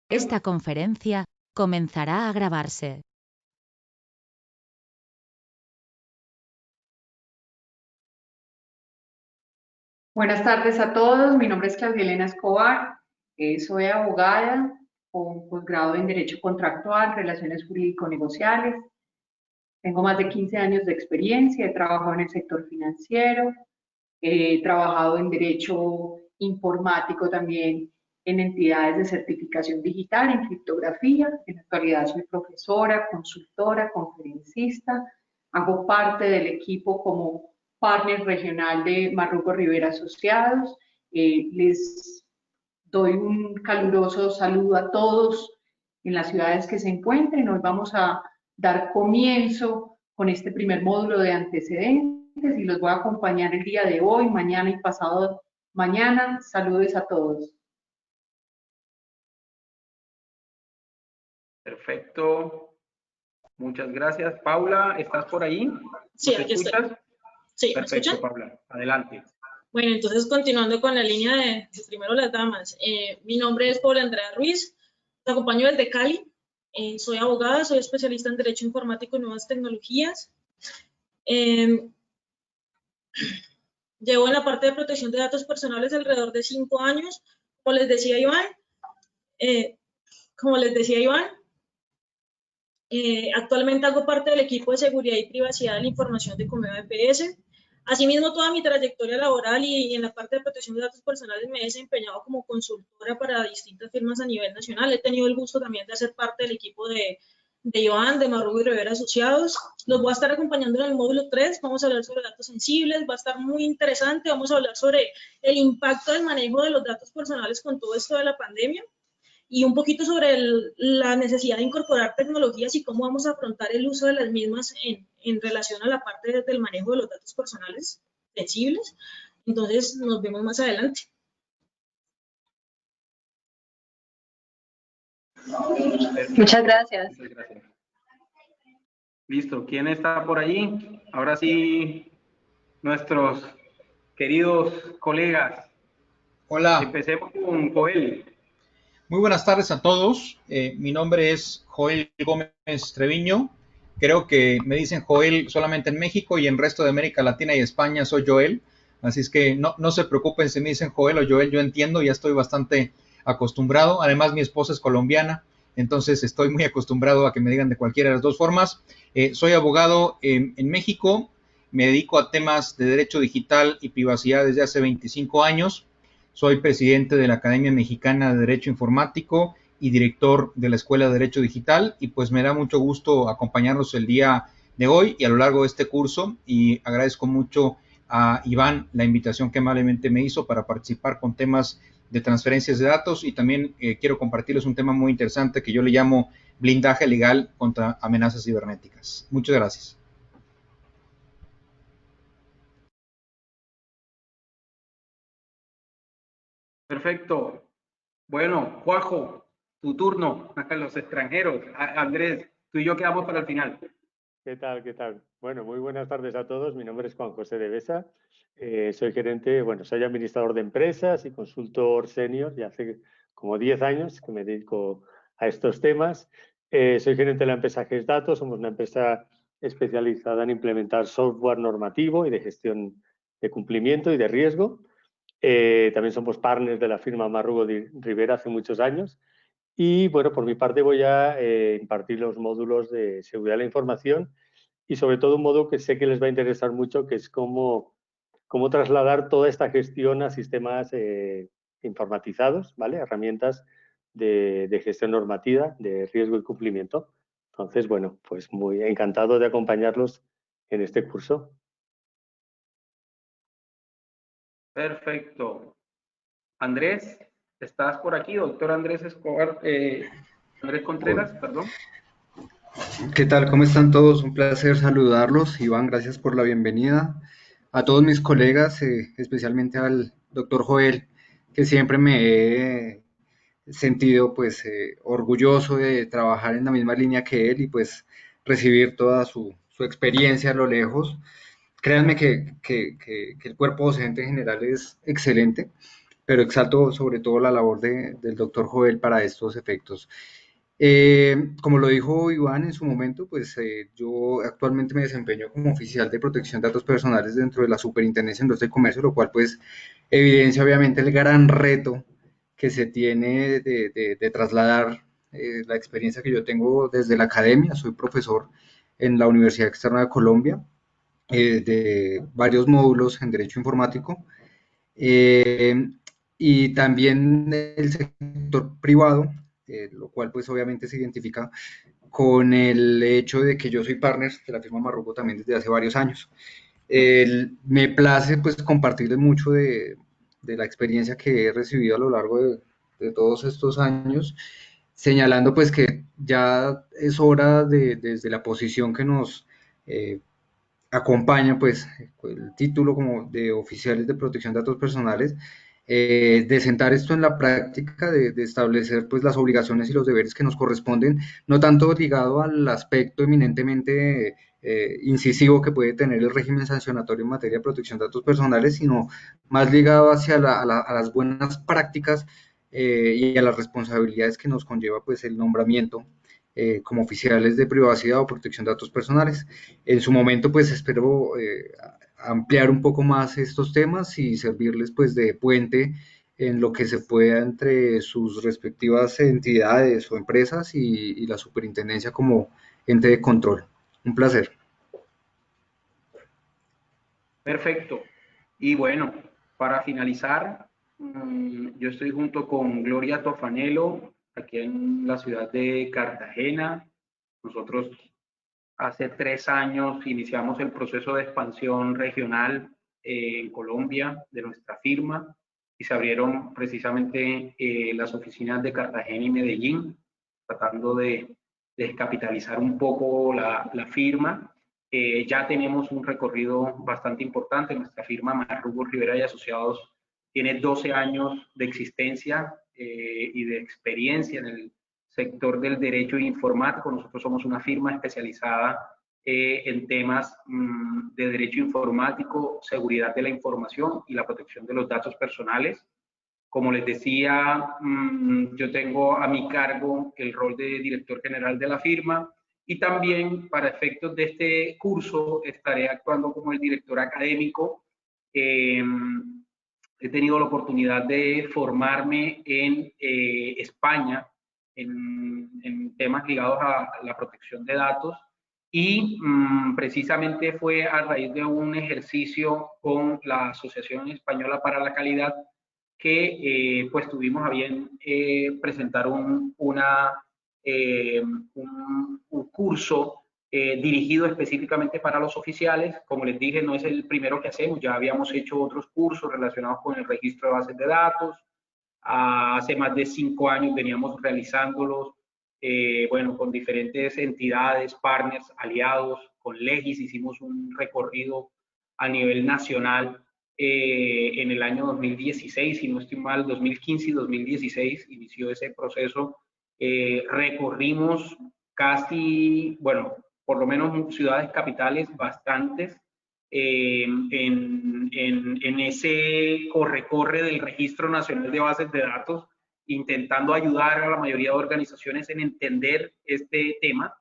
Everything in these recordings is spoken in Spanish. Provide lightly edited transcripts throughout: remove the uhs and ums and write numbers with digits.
Esta conferencia comenzará a grabarse. Buenas tardes a todos, mi nombre es Claudia Elena Escobar, soy abogada con posgrado en Derecho Contractual, Relaciones Jurídico-Negociales. Tengo más de 15 años de experiencia, he trabajado en el sector financiero, he trabajado en Derecho Informático también en entidades de certificación digital, en criptografía. En la actualidad soy profesora, consultora, conferencista, hago parte del equipo como partner regional de Marrugo Rivera Asociados. Les doy un caluroso saludo a todos en las ciudades que se encuentren. Hoy vamos a dar comienzo con este primer módulo de antecedentes y los voy a acompañar el día de hoy, mañana y pasado mañana. Saludos a todos. Perfecto. Muchas gracias. Paula, ¿estás por ahí? Sí, ¿Me aquí escuchas? estoy. Sí, ¿me Perfecto, escuchan? Paula. Adelante. Bueno, entonces continuando con la línea de primero las damas. Mi nombre es Paula Andrea Ruiz, te acompaño desde Cali. Soy abogada, soy especialista en Derecho Informático y Nuevas Tecnologías. Llevo en la parte de protección de datos personales alrededor de 5 años. Como les decía Iván, actualmente hago parte del equipo de seguridad y privacidad de la información de Comeva EPS. Asimismo, toda mi trayectoria laboral y en la parte de protección de datos personales me he desempeñado como consultora para distintas firmas a nivel nacional. He tenido el gusto también de hacer parte del equipo de Iván, de Marrugo y Rivera Asociados. Los voy a estar acompañando en el módulo 3. Vamos a hablar sobre datos sensibles. Va a estar muy interesante. Vamos a hablar sobre el impacto del manejo de los datos personales con todo esto de la pandemia y un poquito sobre la necesidad de incorporar tecnologías y cómo vamos a afrontar el uso de las mismas en relación a la parte del manejo de los datos personales sensibles. Entonces, nos vemos más adelante. Muchas gracias. Muchas gracias. Listo. ¿Quién está por allí? Ahora sí, nuestros queridos colegas. Hola. Empecemos con Joel. Muy buenas tardes a todos. Mi nombre es Joel Gómez Treviño. Creo que me dicen Joel solamente en México y en el resto de América Latina y España soy Joel. Así es que no se preocupen si me dicen Joel o Joel, yo entiendo, ya estoy bastante acostumbrado. Además, mi esposa es colombiana, entonces estoy muy acostumbrado a que me digan de cualquiera de las dos formas. Soy abogado en México, me dedico a temas de derecho digital y privacidad desde hace 25 años. Soy presidente de la Academia Mexicana de Derecho Informático y director de la Escuela de Derecho Digital, y pues me da mucho gusto acompañarlos el día de hoy y a lo largo de este curso, y agradezco mucho a Iván la invitación que amablemente me hizo para participar con temas de transferencias de datos, y también quiero compartirles un tema muy interesante que yo le llamo blindaje legal contra amenazas cibernéticas. Muchas gracias. Perfecto. Bueno, Juajo, tu turno. Los extranjeros. Andrés, tú y yo quedamos para el final. ¿Qué tal? ¿Qué tal? Bueno, muy buenas tardes a todos. Mi nombre es Juan José de Besa. Soy gerente, soy administrador de empresas y consultor senior. Ya hace como 10 años que me dedico a estos temas. Soy gerente de la empresa GESDatos. Somos una empresa especializada en implementar software normativo y de gestión de cumplimiento y de riesgo. También somos partners de la firma Marrugo Rivera hace muchos años. Y bueno, por mi parte voy a impartir los módulos de seguridad de la información y sobre todo un módulo que sé que les va a interesar mucho, que es cómo trasladar toda esta gestión a sistemas informatizados, ¿vale? Herramientas de gestión normativa, de riesgo y cumplimiento. Entonces, bueno, pues muy encantado de acompañarlos en este curso. Perfecto. Andrés, ¿estás por aquí? Doctor Andrés Escobar, Andrés Contreras, perdón. ¿Qué tal? ¿Cómo están todos? Un placer saludarlos. Iván, gracias por la bienvenida. A todos mis colegas, especialmente al doctor Joel, que siempre me he sentido pues orgulloso de trabajar en la misma línea que él y pues recibir toda su experiencia a lo lejos. Créanme que el cuerpo docente en general es excelente. pero exalto sobre todo la labor del doctor Joel para estos efectos. Como lo dijo Iván en su momento, pues yo actualmente me desempeño como oficial de protección de datos personales dentro de la Superintendencia de Industria y Comercio, lo cual pues evidencia obviamente el gran reto que se tiene de trasladar la experiencia que yo tengo desde la academia. Soy profesor en la Universidad Externa de Colombia de varios módulos en Derecho Informático eh, y también el sector privado, lo cual pues obviamente se identifica con el hecho de que yo soy partner de la firma Marruco también desde hace varios años. Me place pues compartirles mucho de la experiencia que he recibido a lo largo de todos estos años, señalando pues que ya es hora desde la posición que nos acompaña pues el título como de oficiales de protección de datos personales, de sentar esto en la práctica, de establecer pues las obligaciones y los deberes que nos corresponden, no tanto ligado al aspecto eminentemente incisivo que puede tener el régimen sancionatorio en materia de protección de datos personales, sino más ligado hacia a las buenas prácticas y a las responsabilidades que nos conlleva pues el nombramiento como oficiales de privacidad o protección de datos personales. En su momento, pues espero ampliar un poco más estos temas y servirles pues de puente en lo que se pueda entre sus respectivas entidades o empresas y la superintendencia como ente de control. Un placer. Perfecto. Y bueno, para finalizar, yo estoy junto con Gloria Tofanelo, aquí en la ciudad de Cartagena. Nosotros hace 3 años iniciamos el proceso de expansión regional en Colombia de nuestra firma y se abrieron precisamente las oficinas de Cartagena y Medellín, tratando de descapitalizar un poco la firma. Ya tenemos un recorrido bastante importante. Nuestra firma Marrugo Rivera y Asociados tiene 12 años de existencia y de experiencia en el sector del derecho informático. Nosotros somos una firma especializada en temas de derecho informático, seguridad de la información y la protección de los datos personales. Como les decía, yo tengo a mi cargo el rol de director general de la firma y también para efectos de este curso estaré actuando como el director académico. He tenido la oportunidad de formarme en España en temas ligados a la protección de datos y precisamente fue a raíz de un ejercicio con la Asociación Española para la Calidad que pues tuvimos a bien presentar un curso dirigido específicamente para los oficiales. Como les dije, no es el primero que hacemos, ya habíamos hecho otros cursos relacionados con el registro de bases de datos. Hace más de 5 años veníamos realizándolos, bueno, con diferentes entidades, partners, aliados, con Legis, hicimos un recorrido a nivel nacional en el año 2016, si no estoy mal, 2015 y 2016 inició ese proceso. Recorrimos casi, bueno, por lo menos ciudades capitales bastantes en ese corre-corre del Registro Nacional de Bases de Datos, intentando ayudar a la mayoría de organizaciones en entender este tema.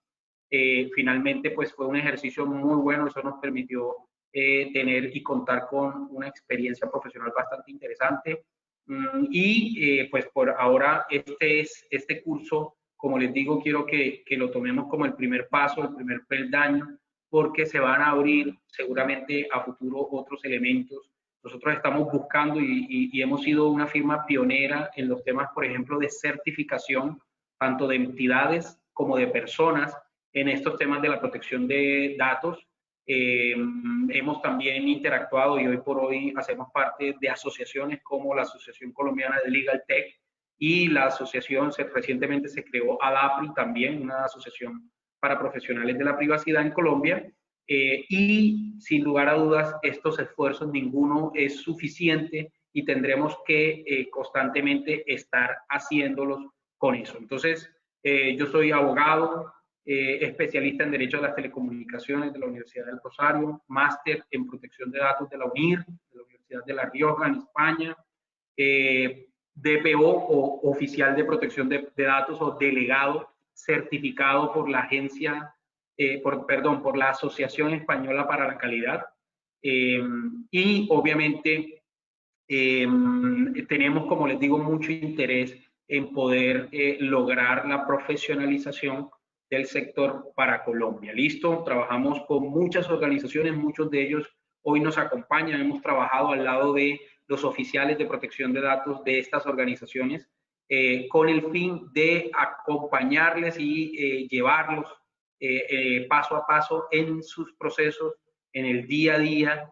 Finalmente, pues fue un ejercicio muy bueno, eso nos permitió tener y contar con una experiencia profesional bastante interesante. Pues por ahora este curso, como les digo, quiero que lo tomemos como el primer paso, el primer peldaño, porque se van a abrir seguramente a futuro otros elementos. Nosotros estamos buscando y hemos sido una firma pionera en los temas, por ejemplo, de certificación, tanto de entidades como de personas, en estos temas de la protección de datos. Hemos también interactuado y hoy por hoy hacemos parte de asociaciones como la Asociación Colombiana de Legal Tech y la asociación, recientemente se creó ADAPRI, también una asociación para profesionales de la privacidad en Colombia. Y sin lugar a dudas, estos esfuerzos ninguno es suficiente y tendremos que constantemente estar haciéndolos con eso. Entonces, yo soy abogado, especialista en Derecho de las Telecomunicaciones de la Universidad del Rosario, máster en Protección de Datos de la UNIR, de la Universidad de La Rioja, en España. DPO o oficial de protección de datos o delegado certificado por la agencia, por la Asociación Española para la Calidad. Y obviamente tenemos, como les digo, mucho interés en poder lograr la profesionalización del sector para Colombia. ¿Listo? Trabajamos con muchas organizaciones, muchos de ellos hoy nos acompañan. Hemos trabajado al lado de los oficiales de protección de datos de estas organizaciones con el fin de acompañarles y llevarlos paso a paso en sus procesos, en el día a día,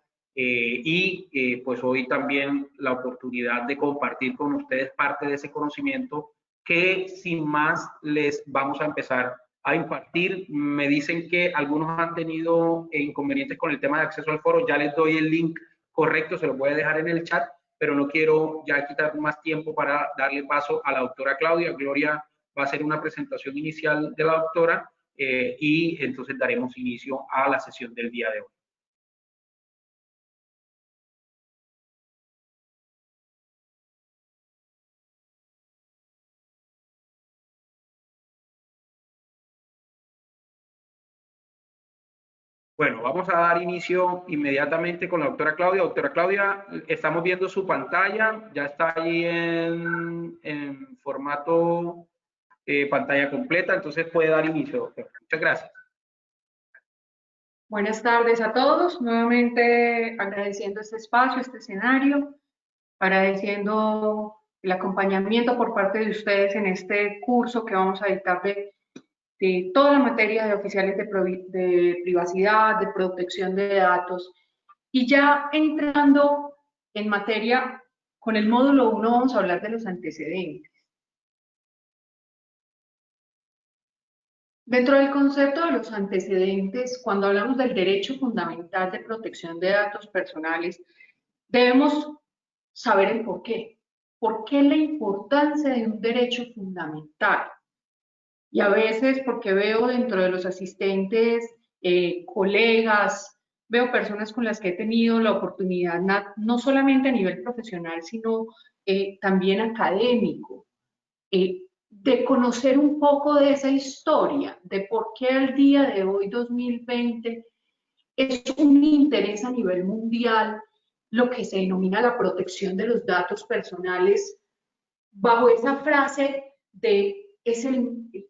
pues hoy también la oportunidad de compartir con ustedes parte de ese conocimiento que sin más les vamos a empezar a impartir. Me dicen que algunos han tenido inconvenientes con el tema de acceso al foro. Ya les doy el link correcto, se lo voy a dejar en el chat, pero no quiero ya quitar más tiempo para darle paso a la doctora Claudia. Gloria va a hacer una presentación inicial de la doctora y entonces daremos inicio a la sesión del día de hoy. Bueno, vamos a dar inicio inmediatamente con la doctora Claudia. Doctora Claudia, estamos viendo su pantalla, ya está ahí en formato pantalla completa, entonces puede dar inicio, doctora. Muchas gracias. Buenas tardes a todos, nuevamente agradeciendo este espacio, este escenario, agradeciendo el acompañamiento por parte de ustedes en este curso que vamos a dictar de toda la materia de oficiales de privacidad, de protección de datos. Y ya entrando en materia, con el módulo 1 vamos a hablar de los antecedentes. Dentro del concepto de los antecedentes, cuando hablamos del derecho fundamental de protección de datos personales, debemos saber el por qué. ¿Por qué la importancia de un derecho fundamental? Y a veces, porque veo dentro de los asistentes, colegas, veo personas con las que he tenido la oportunidad, no solamente a nivel profesional, sino también académico, de conocer un poco de esa historia, de por qué al día de hoy, 2020, es un interés a nivel mundial lo que se denomina la protección de los datos personales, bajo esa frase de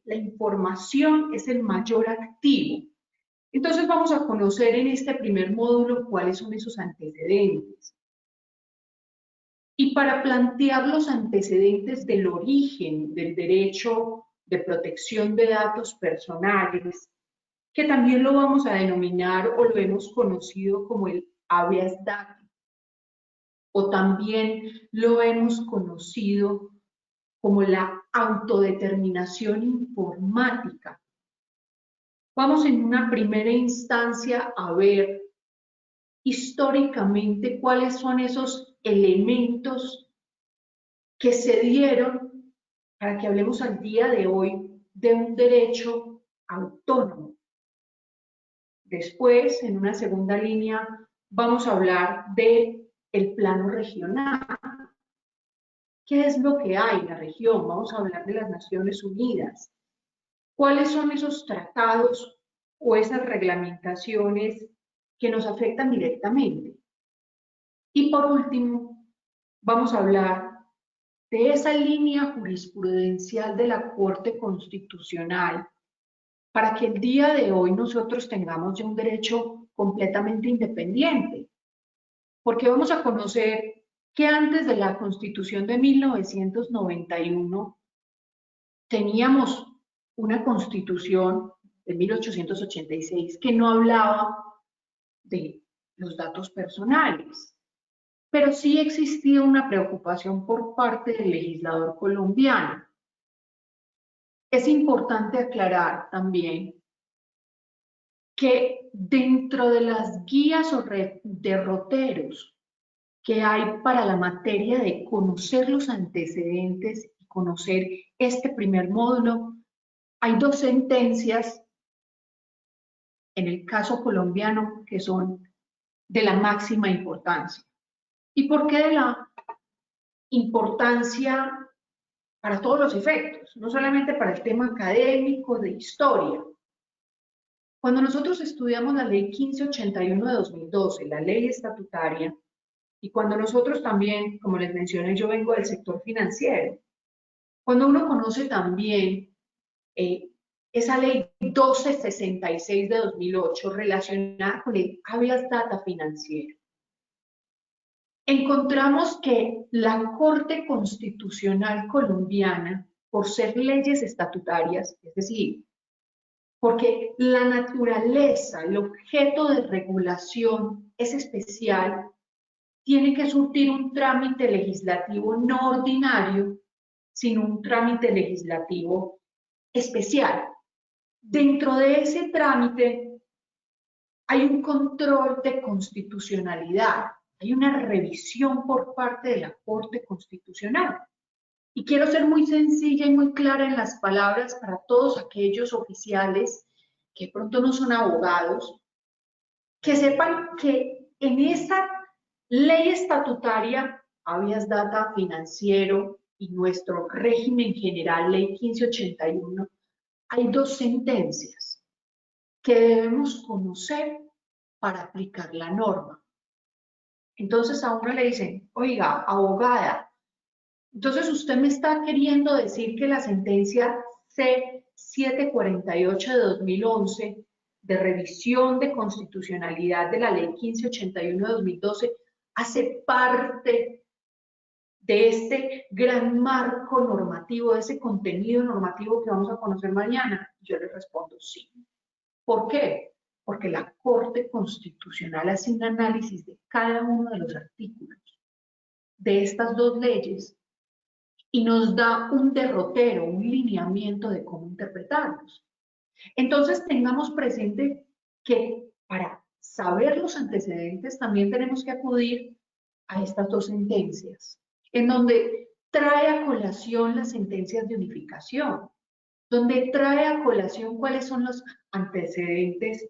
la información es el mayor activo. Entonces vamos a conocer en este primer módulo cuáles son esos antecedentes. Y para plantear los antecedentes del origen del derecho de protección de datos personales, que también lo vamos a denominar o lo hemos conocido como el habeas data, o también lo hemos conocido como la autodeterminación informática. Vamos en una primera instancia a ver históricamente cuáles son esos elementos que se dieron para que hablemos al día de hoy de un derecho autónomo. Después, en una segunda línea, vamos a hablar del plano regional. ¿Qué es lo que hay en la región? Vamos a hablar de las Naciones Unidas. ¿Cuáles son esos tratados o esas reglamentaciones que nos afectan directamente? Y por último, vamos a hablar de esa línea jurisprudencial de la Corte Constitucional para que el día de hoy nosotros tengamos ya un derecho completamente independiente. Porque vamos a conocer que antes de la Constitución de 1991 teníamos una Constitución de 1886 que no hablaba de los datos personales, pero sí existía una preocupación por parte del legislador colombiano. Es importante aclarar también que dentro de las guías o derroteros que hay para la materia de conocer los antecedentes y conocer este primer módulo, hay dos sentencias en el caso colombiano que son de la máxima importancia. ¿Y por qué de la importancia para todos los efectos, no solamente para el tema académico de historia. Cuando nosotros estudiamos la ley 1581 de 2012, la ley estatutaria, y cuando nosotros también, como les mencioné, yo vengo del sector financiero, cuando uno conoce también esa ley 1266 de 2008 relacionada con el habeas data financiero, encontramos que la Corte Constitucional colombiana, por ser leyes estatutarias, es decir, porque la naturaleza, el objeto de regulación es especial, tiene que surtir un trámite legislativo no ordinario, sino un trámite legislativo especial. Dentro de ese trámite hay un control de constitucionalidad, hay una revisión por parte de la Corte Constitucional. Y quiero ser muy sencilla y muy clara en las palabras para todos aquellos oficiales que de pronto no son abogados, que sepan que en esa ley estatutaria, habeas data financiero y nuestro régimen general, ley 1581, hay dos sentencias que debemos conocer para aplicar la norma. Entonces a uno le dicen, oiga, abogada, entonces usted me está queriendo decir que la sentencia C748 de 2011 de revisión de constitucionalidad de la ley 1581 de 2012 hace parte de este gran marco normativo, de ese contenido normativo que vamos a conocer mañana. Yo le respondo sí. ¿Por qué? Porque la Corte Constitucional hace un análisis de cada uno de los artículos de estas dos leyes y nos da un derrotero, un lineamiento de cómo interpretarlos. Entonces tengamos presente que para saber los antecedentes también tenemos que acudir a estas dos sentencias, en donde trae a colación las sentencias de unificación, donde trae a colación cuáles son los antecedentes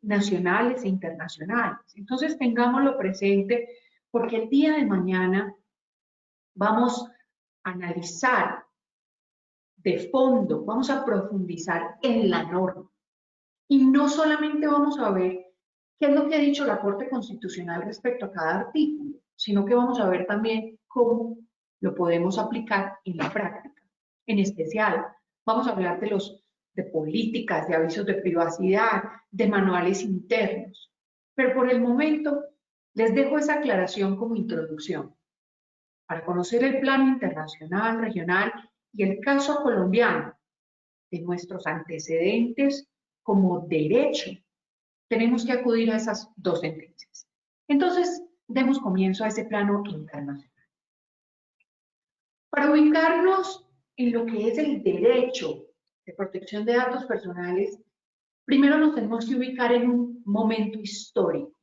nacionales e internacionales. Entonces tengámoslo presente porque el día de mañana vamos a analizar de fondo, vamos a profundizar en la norma. Y no solamente vamos a ver qué es lo que ha dicho la Corte Constitucional respecto a cada artículo, sino que vamos a ver también cómo lo podemos aplicar en la práctica. En especial, vamos a hablar de políticas, de avisos de privacidad, de manuales internos. Pero por el momento, les dejo esa aclaración como introducción. Para conocer el plano internacional, regional y el caso colombiano de nuestros antecedentes como derecho, tenemos que acudir a esas dos sentencias. Entonces, demos comienzo a ese plano internacional. Para ubicarnos en lo que es el derecho de protección de datos personales, primero nos tenemos que ubicar en un momento histórico.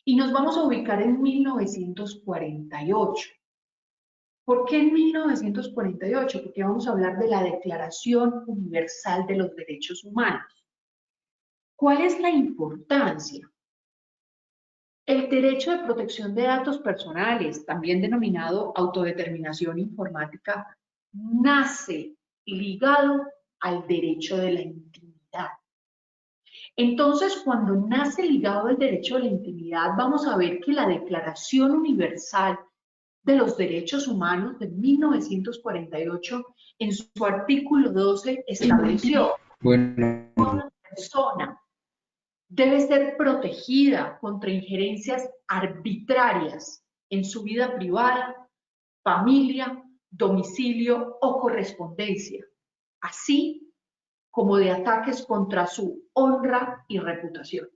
Y nos vamos a ubicar en 1948. ¿Por qué en 1948? Porque vamos a hablar de la Declaración Universal de los Derechos Humanos. ¿Cuál es la importancia? El derecho de protección de datos personales, también denominado autodeterminación informática, nace ligado al derecho de la intimidad. Entonces, cuando nace ligado al derecho de la intimidad, vamos a ver que la Declaración Universal de los Derechos Humanos de 1948, en su artículo 12, estableció que una persona debe ser protegida contra injerencias arbitrarias en su vida privada, familia, domicilio o correspondencia, así como de ataques contra su honra y reputación.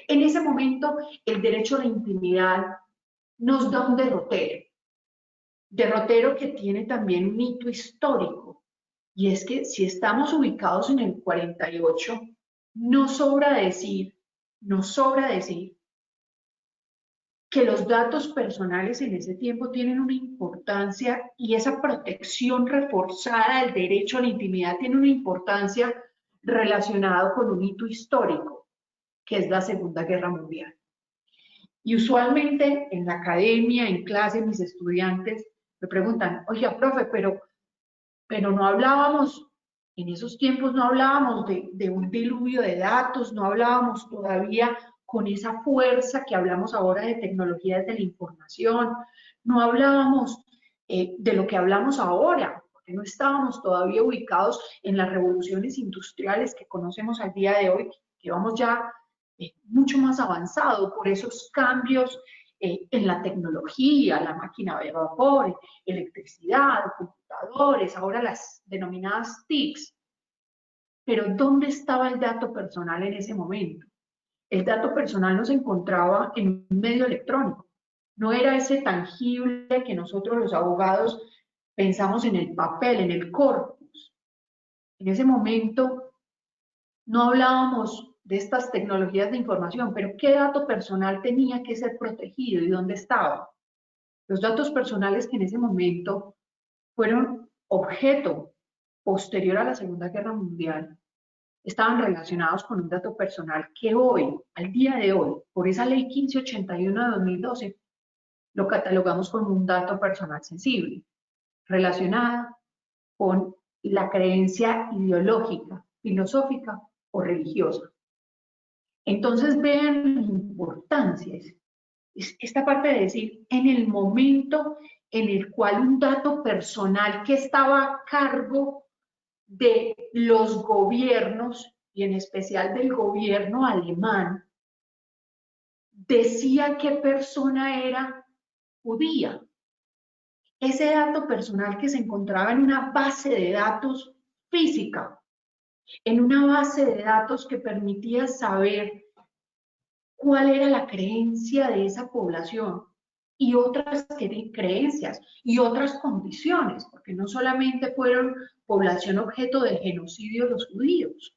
En ese momento, el derecho a la intimidad nos da un derrotero que tiene también un hito histórico, y es que si estamos ubicados en el 48, nos sobra decir que los datos personales en ese tiempo tienen una importancia y esa protección reforzada del derecho a la intimidad tiene una importancia relacionada con un hito histórico, que es la Segunda Guerra Mundial. Y usualmente en la academia, en clase, mis estudiantes me preguntan, oye, profe, pero no hablábamos, en esos tiempos no hablábamos de un diluvio de datos, no hablábamos todavía con esa fuerza que hablamos ahora de tecnologías de la información, no hablábamos de lo que hablamos ahora, porque no estábamos todavía ubicados en las revoluciones industriales que conocemos al día de hoy, que vamos ya mucho más avanzado por esos cambios en la tecnología, la máquina de vapor, electricidad, computadores, ahora las denominadas TICs. Pero ¿dónde estaba el dato personal en ese momento? El dato personal no se encontraba en un medio electrónico. No era ese tangible que nosotros los abogados pensamos en el papel, en el corpus. En ese momento no hablábamos de estas tecnologías de información, pero ¿qué dato personal tenía que ser protegido y dónde estaba? Los datos personales que en ese momento fueron objeto posterior a la Segunda Guerra Mundial estaban relacionados con un dato personal que hoy, al día de hoy, por esa ley 1581 de 2012, lo catalogamos como un dato personal sensible, relacionada con la creencia ideológica, filosófica o religiosa. Entonces vean la importancia, es esta parte de decir, en el momento en el cual un dato personal que estaba a cargo de los gobiernos, y en especial del gobierno alemán, decía qué persona era judía. Ese dato personal que se encontraba en una base de datos física, en una base de datos que permitía saber cuál era la creencia de esa población y otras creencias y otras condiciones, porque no solamente fueron población objeto del genocidio de los judíos.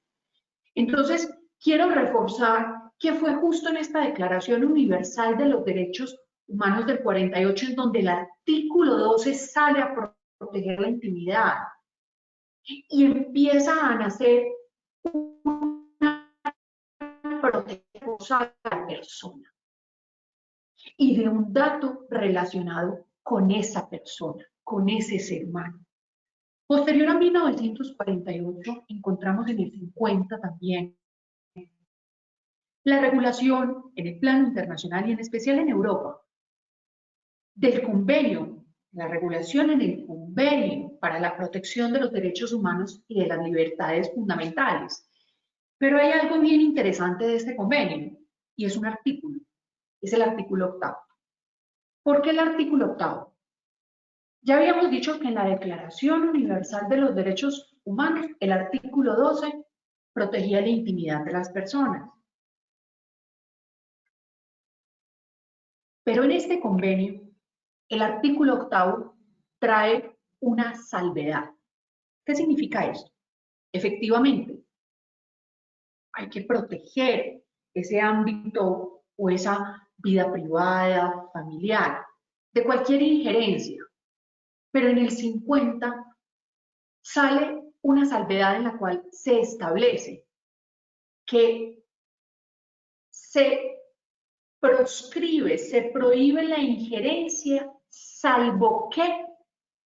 Entonces, quiero reforzar que fue justo en esta Declaración Universal de los Derechos Humanos del 48 en donde el artículo 12 sale a proteger la intimidad y empieza a nacer una protección de la persona y de un dato relacionado con esa persona, con ese ser humano. Posterior a 1948, encontramos en el 50 también la regulación en el plano internacional y en especial en Europa del convenio, la regulación en el convenio para la protección de los derechos humanos y de las libertades fundamentales. Pero hay algo bien interesante de este convenio y es un artículo, es el artículo 8. ¿Por qué el artículo 8? Ya habíamos dicho que en la Declaración Universal de los Derechos Humanos, el artículo 12 protegía la intimidad de las personas. Pero en este convenio, el artículo 8 trae una salvedad. ¿Qué significa esto? Efectivamente, hay que proteger ese ámbito o esa vida privada, familiar, de cualquier injerencia. Pero en el 50 sale una salvedad en la cual se establece que se proscribe, se prohíbe la injerencia, salvo que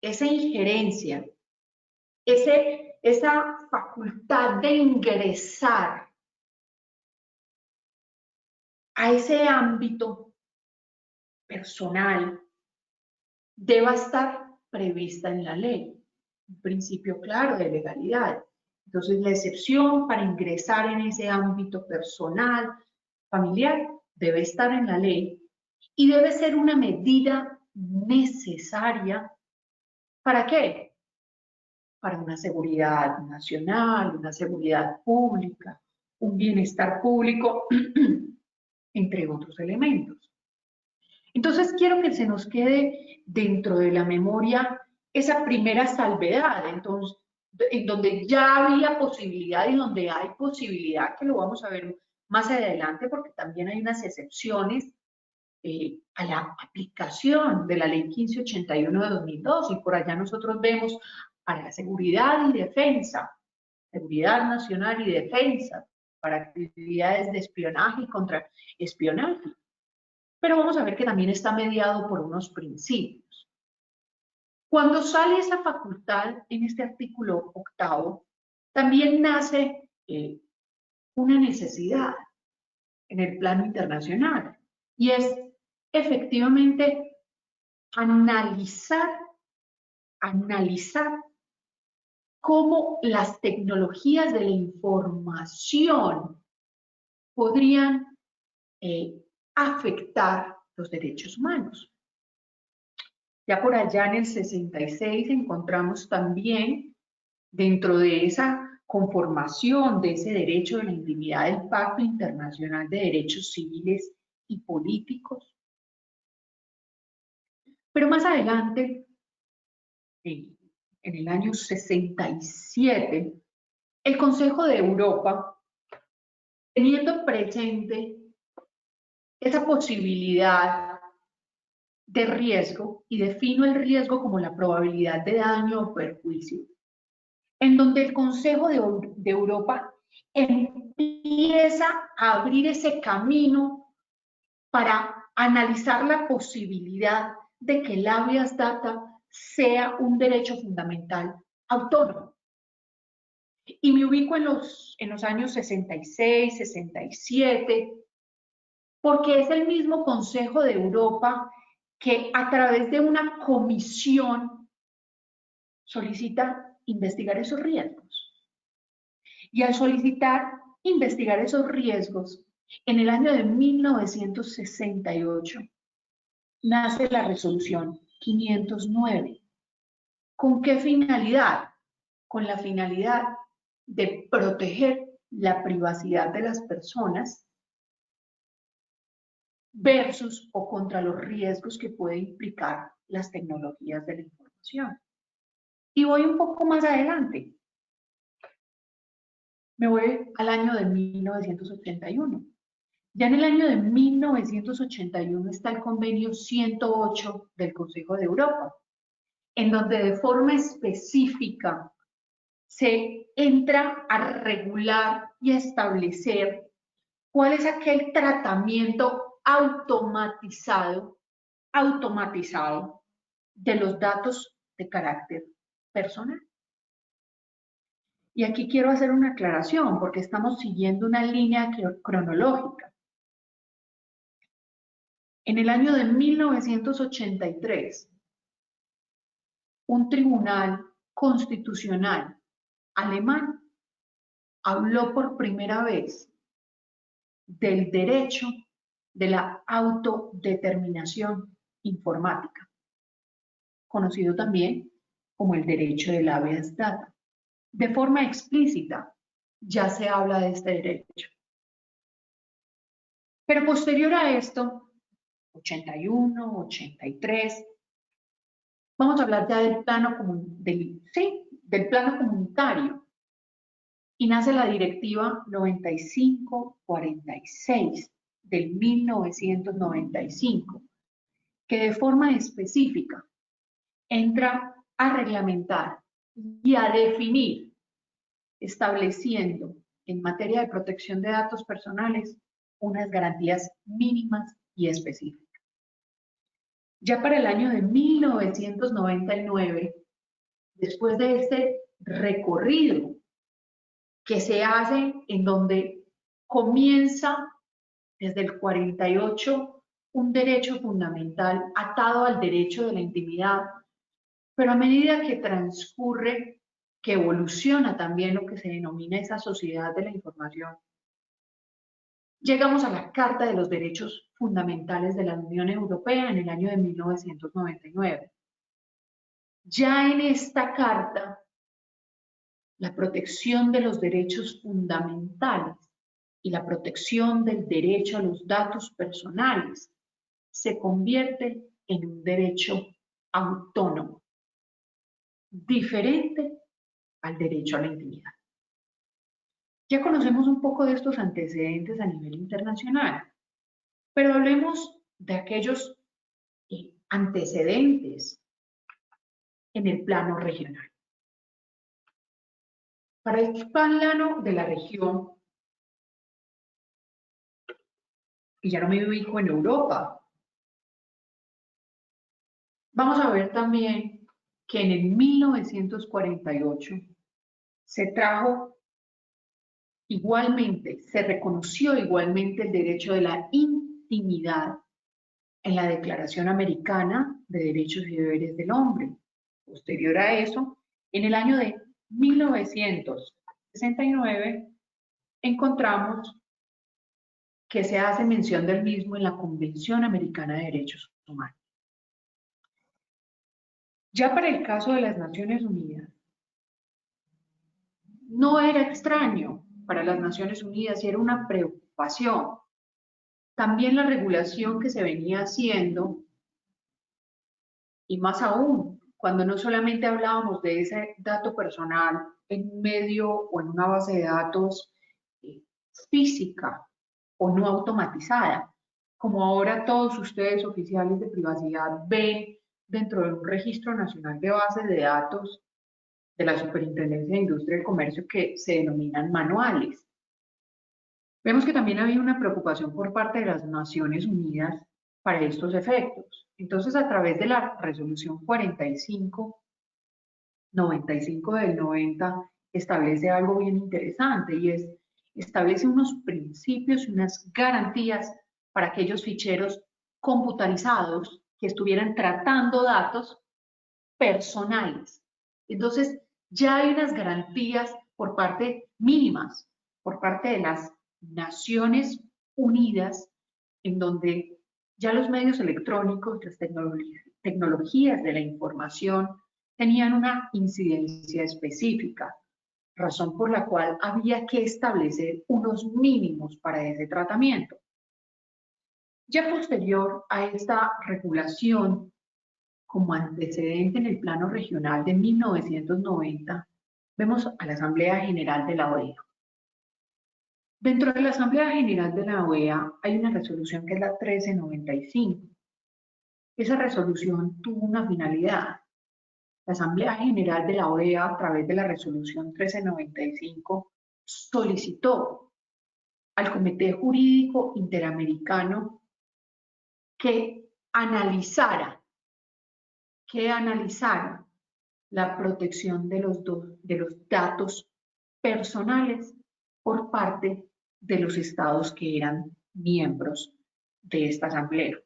esa injerencia, esa facultad de ingresar a ese ámbito personal deba estar prevista en la ley. Un principio claro de legalidad. Entonces, la excepción para ingresar en ese ámbito personal, familiar, debe estar en la ley y debe ser una medida necesaria. ¿Para qué? Para una seguridad nacional, una seguridad pública, un bienestar público, entre otros elementos. Entonces, quiero que se nos quede dentro de la memoria esa primera salvedad, entonces, en donde ya había posibilidad y donde hay posibilidad, que lo vamos a ver más adelante, porque también hay unas excepciones a la aplicación de la ley 1581 de 2002, y por allá nosotros vemos para la seguridad y defensa, seguridad nacional y defensa, para actividades de espionaje y contraespionaje. pero vamos a ver que también está mediado por unos principios. Cuando sale esa facultad en este artículo 8º, también nace una necesidad en el plano internacional, y es efectivamente analizar cómo las tecnologías de la información podrían afectar los derechos humanos. Ya por allá en el 66 encontramos también, dentro de esa conformación de ese derecho de la intimidad, del Pacto Internacional de Derechos Civiles y Políticos. Pero más adelante, en el año 67, el Consejo de Europa, teniendo presente esa posibilidad de riesgo, y defino el riesgo como la probabilidad de daño o perjuicio, en donde el Consejo de Europa empieza a abrir ese camino para analizar la posibilidad de que el habeas data sea un derecho fundamental autónomo. Y me ubico en los años 66, 67, porque es el mismo Consejo de Europa que a través de una comisión solicita investigar esos riesgos. Y al solicitar investigar esos riesgos, en el año de 1968 nace la resolución 509. ¿Con qué finalidad? Con la finalidad de proteger la privacidad de las personas versus o contra los riesgos que puede implicar las tecnologías de la información. Y voy un poco más adelante. Me voy al año de 1981. Ya en el año de 1981 está el convenio 108 del Consejo de Europa, en donde de forma específica se entra a regular y establecer cuál es aquel tratamiento automatizado de los datos de carácter personal. Y aquí quiero hacer una aclaración porque estamos siguiendo una línea cronológica. En el año de 1983, un tribunal constitucional alemán habló por primera vez del derecho de la autodeterminación informática, conocido también como el derecho del habeas data. De forma explícita ya se habla de este derecho. Pero posterior a esto, 81, 83, vamos a hablar ya del plano comunitario. Y nace la Directiva 9546 del 1995, que de forma específica entra a reglamentar y a definir, estableciendo en materia de protección de datos personales unas garantías mínimas y específicas. Ya para el año de 1999, después de este recorrido que se hace en donde comienza desde el 48 un derecho fundamental atado al derecho de la intimidad, pero a medida que transcurre, que evoluciona también lo que se denomina esa sociedad de la información, llegamos a la Carta de los Derechos Fundamentales de la Unión Europea en el año de 1999. Ya en esta carta, la protección de los derechos fundamentales y la protección del derecho a los datos personales se convierte en un derecho autónomo, diferente al derecho a la intimidad. Ya conocemos un poco de estos antecedentes a nivel internacional, pero hablemos de aquellos antecedentes en el plano regional. Para el plano de la región, y ya no me ubico en Europa, Vamos a ver también que en el 1948 se trajo igualmente, se reconoció igualmente el derecho de la intimidad en la Declaración Americana de Derechos y Deberes del Hombre. Posterior a eso, en el año de 1969, encontramos que se hace mención del mismo en la Convención Americana de Derechos Humanos. Ya para el caso de las Naciones Unidas, no era extraño para las Naciones Unidas y era una preocupación. También la regulación que se venía haciendo, y más aún, cuando no solamente hablábamos de ese dato personal en un medio o en una base de datos física o no automatizada, como ahora todos ustedes oficiales de privacidad ven dentro de un registro nacional de bases de datos de la Superintendencia de Industria y Comercio que se denominan manuales. Vemos que también había una preocupación por parte de las Naciones Unidas para estos efectos. Entonces, a través de la resolución 45/95 del 90, establece algo bien interesante y es, establece unos principios y unas garantías para aquellos ficheros computarizados que estuvieran tratando datos personales. Entonces, ya hay unas garantías por parte mínimas, por parte de las Naciones Unidas, en donde ya los medios electrónicos, las tecnologías de la información tenían una incidencia específica, razón por la cual había que establecer unos mínimos para ese tratamiento. Ya posterior a esta regulación, como antecedente en el plano regional de 1990, vemos a la Asamblea General de la OEA. Dentro de la Asamblea General de la OEA hay una resolución que es la 1395. Esa resolución tuvo una finalidad. La Asamblea General de la OEA, a través de la resolución 1395, solicitó al Comité Jurídico Interamericano que analizara la protección de los datos personales por parte de los estados que eran miembros de esta asamblea.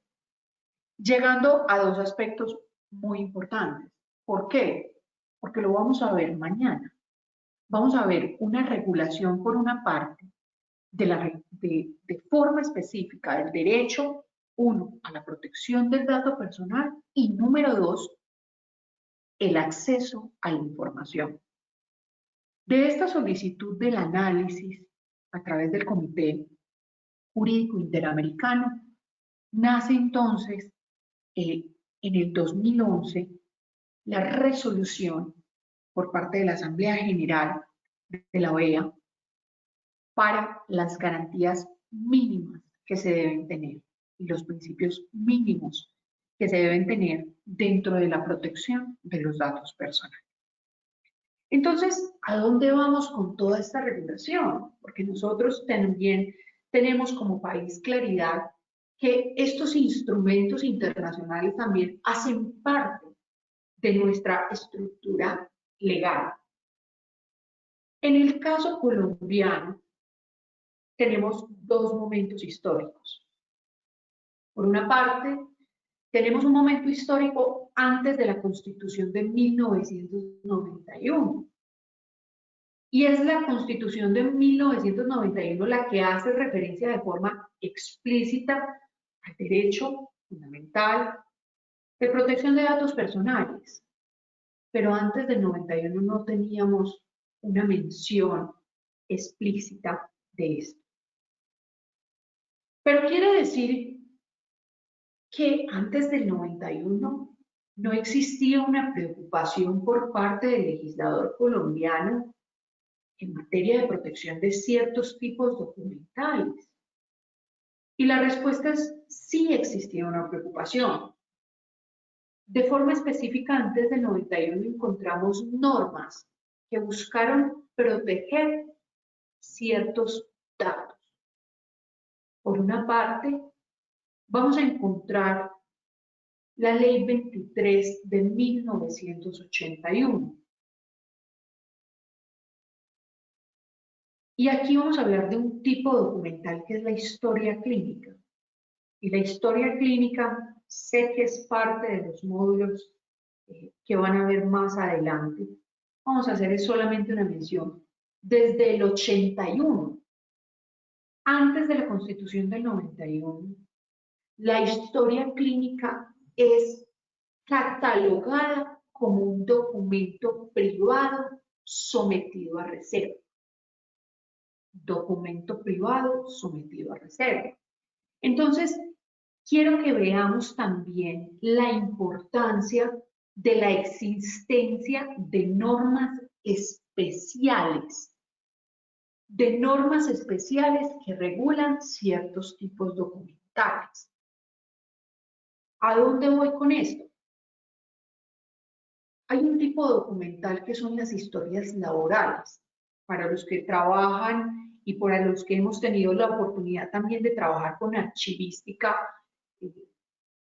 Llegando a dos aspectos muy importantes. ¿Por qué? Porque lo vamos a ver mañana. Vamos a ver una regulación por una parte de forma específica del derecho, uno, a la protección del dato personal y número dos, el acceso a la información. De esta solicitud del análisis a través del Comité Jurídico Interamericano, nace entonces en el 2011 la resolución por parte de la Asamblea General de la OEA para las garantías mínimas que se deben tener y los principios mínimos que se deben tener dentro de la protección de los datos personales. Entonces, ¿a dónde vamos con toda esta regulación? Porque nosotros también tenemos como país claridad que estos instrumentos internacionales también hacen parte de nuestra estructura legal. En el caso colombiano, tenemos dos momentos históricos. Por una parte, tenemos un momento histórico antes de la Constitución de 1991. Y es la Constitución de 1991 la que hace referencia de forma explícita al derecho fundamental de protección de datos personales. Pero antes del 91 no teníamos una mención explícita de esto. Pero quiere decir que antes del 91 no existía una preocupación por parte del legislador colombiano en materia de protección de ciertos tipos documentales. Y la respuesta es sí existía una preocupación. De forma específica, antes del 91 encontramos normas que buscaron proteger ciertos datos. Por una parte, vamos a encontrar la Ley 23 de 1981. Y aquí vamos a hablar de un tipo documental que es la historia clínica. Y la historia clínica sé que es parte de los módulos que van a ver más adelante. Vamos a hacer solamente una mención. Desde el 81, antes de la Constitución del 91, la historia clínica es catalogada como un documento privado sometido a reserva. Documento privado sometido a reserva. Entonces, quiero que veamos también la importancia de la existencia de normas especiales que regulan ciertos tipos documentales. ¿A dónde voy con esto? Hay un tipo documental que son las historias laborales, para los que trabajan y para los que hemos tenido la oportunidad también de trabajar con archivística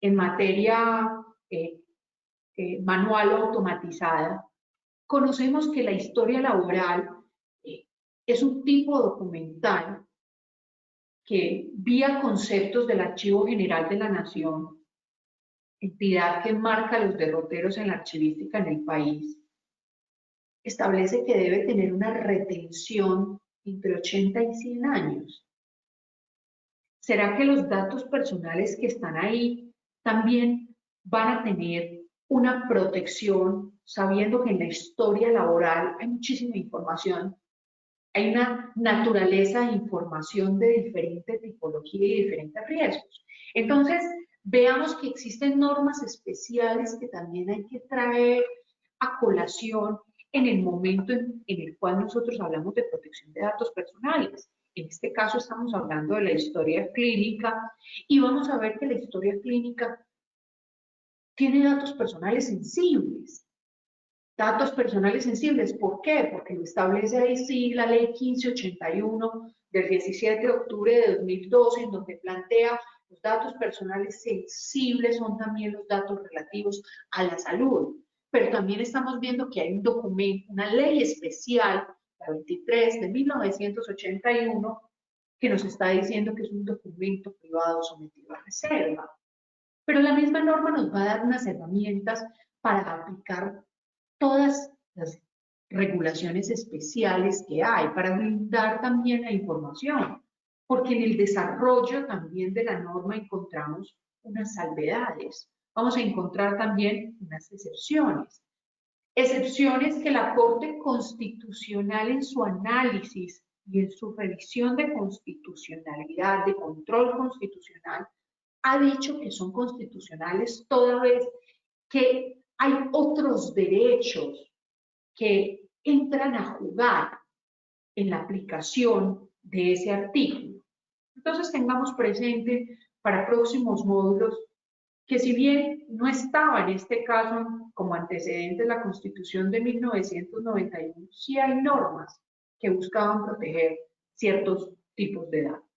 en materia manual o automatizada. Conocemos que la historia laboral es un tipo documental que, vía conceptos del Archivo General de la Nación, entidad que marca los derroteros en la archivística en el país, establece que debe tener una retención entre 80 y 100 años. ¿Será que los datos personales que están ahí también van a tener una protección, sabiendo que en la historia laboral hay muchísima información? Hay una naturaleza de información de diferente tipología y diferentes riesgos. Entonces, veamos que existen normas especiales que también hay que traer a colación en el momento en el cual nosotros hablamos de protección de datos personales. En este caso estamos hablando de la historia clínica y vamos a ver que la historia clínica tiene datos personales sensibles. Datos personales sensibles, ¿por qué? Porque lo establece ahí sí la Ley 1581 del 17 de octubre de 2012, en donde plantea los datos personales sensibles son también los datos relativos a la salud. Pero también estamos viendo que hay un documento, una ley especial, la 23 de 1981, que nos está diciendo que es un documento privado sometido a reserva. Pero la misma norma nos va a dar unas herramientas para aplicar todas las regulaciones especiales que hay, para blindar también la información, porque en el desarrollo también de la norma encontramos unas salvedades. Vamos a encontrar también unas excepciones. Excepciones que la Corte Constitucional en su análisis y en su revisión de constitucionalidad, de control constitucional, ha dicho que son constitucionales toda vez que hay otros derechos que entran a jugar en la aplicación de ese artículo. Entonces tengamos presente para próximos módulos que, si bien no estaba en este caso como antecedente la Constitución de 1991, sí hay normas que buscaban proteger ciertos tipos de datos.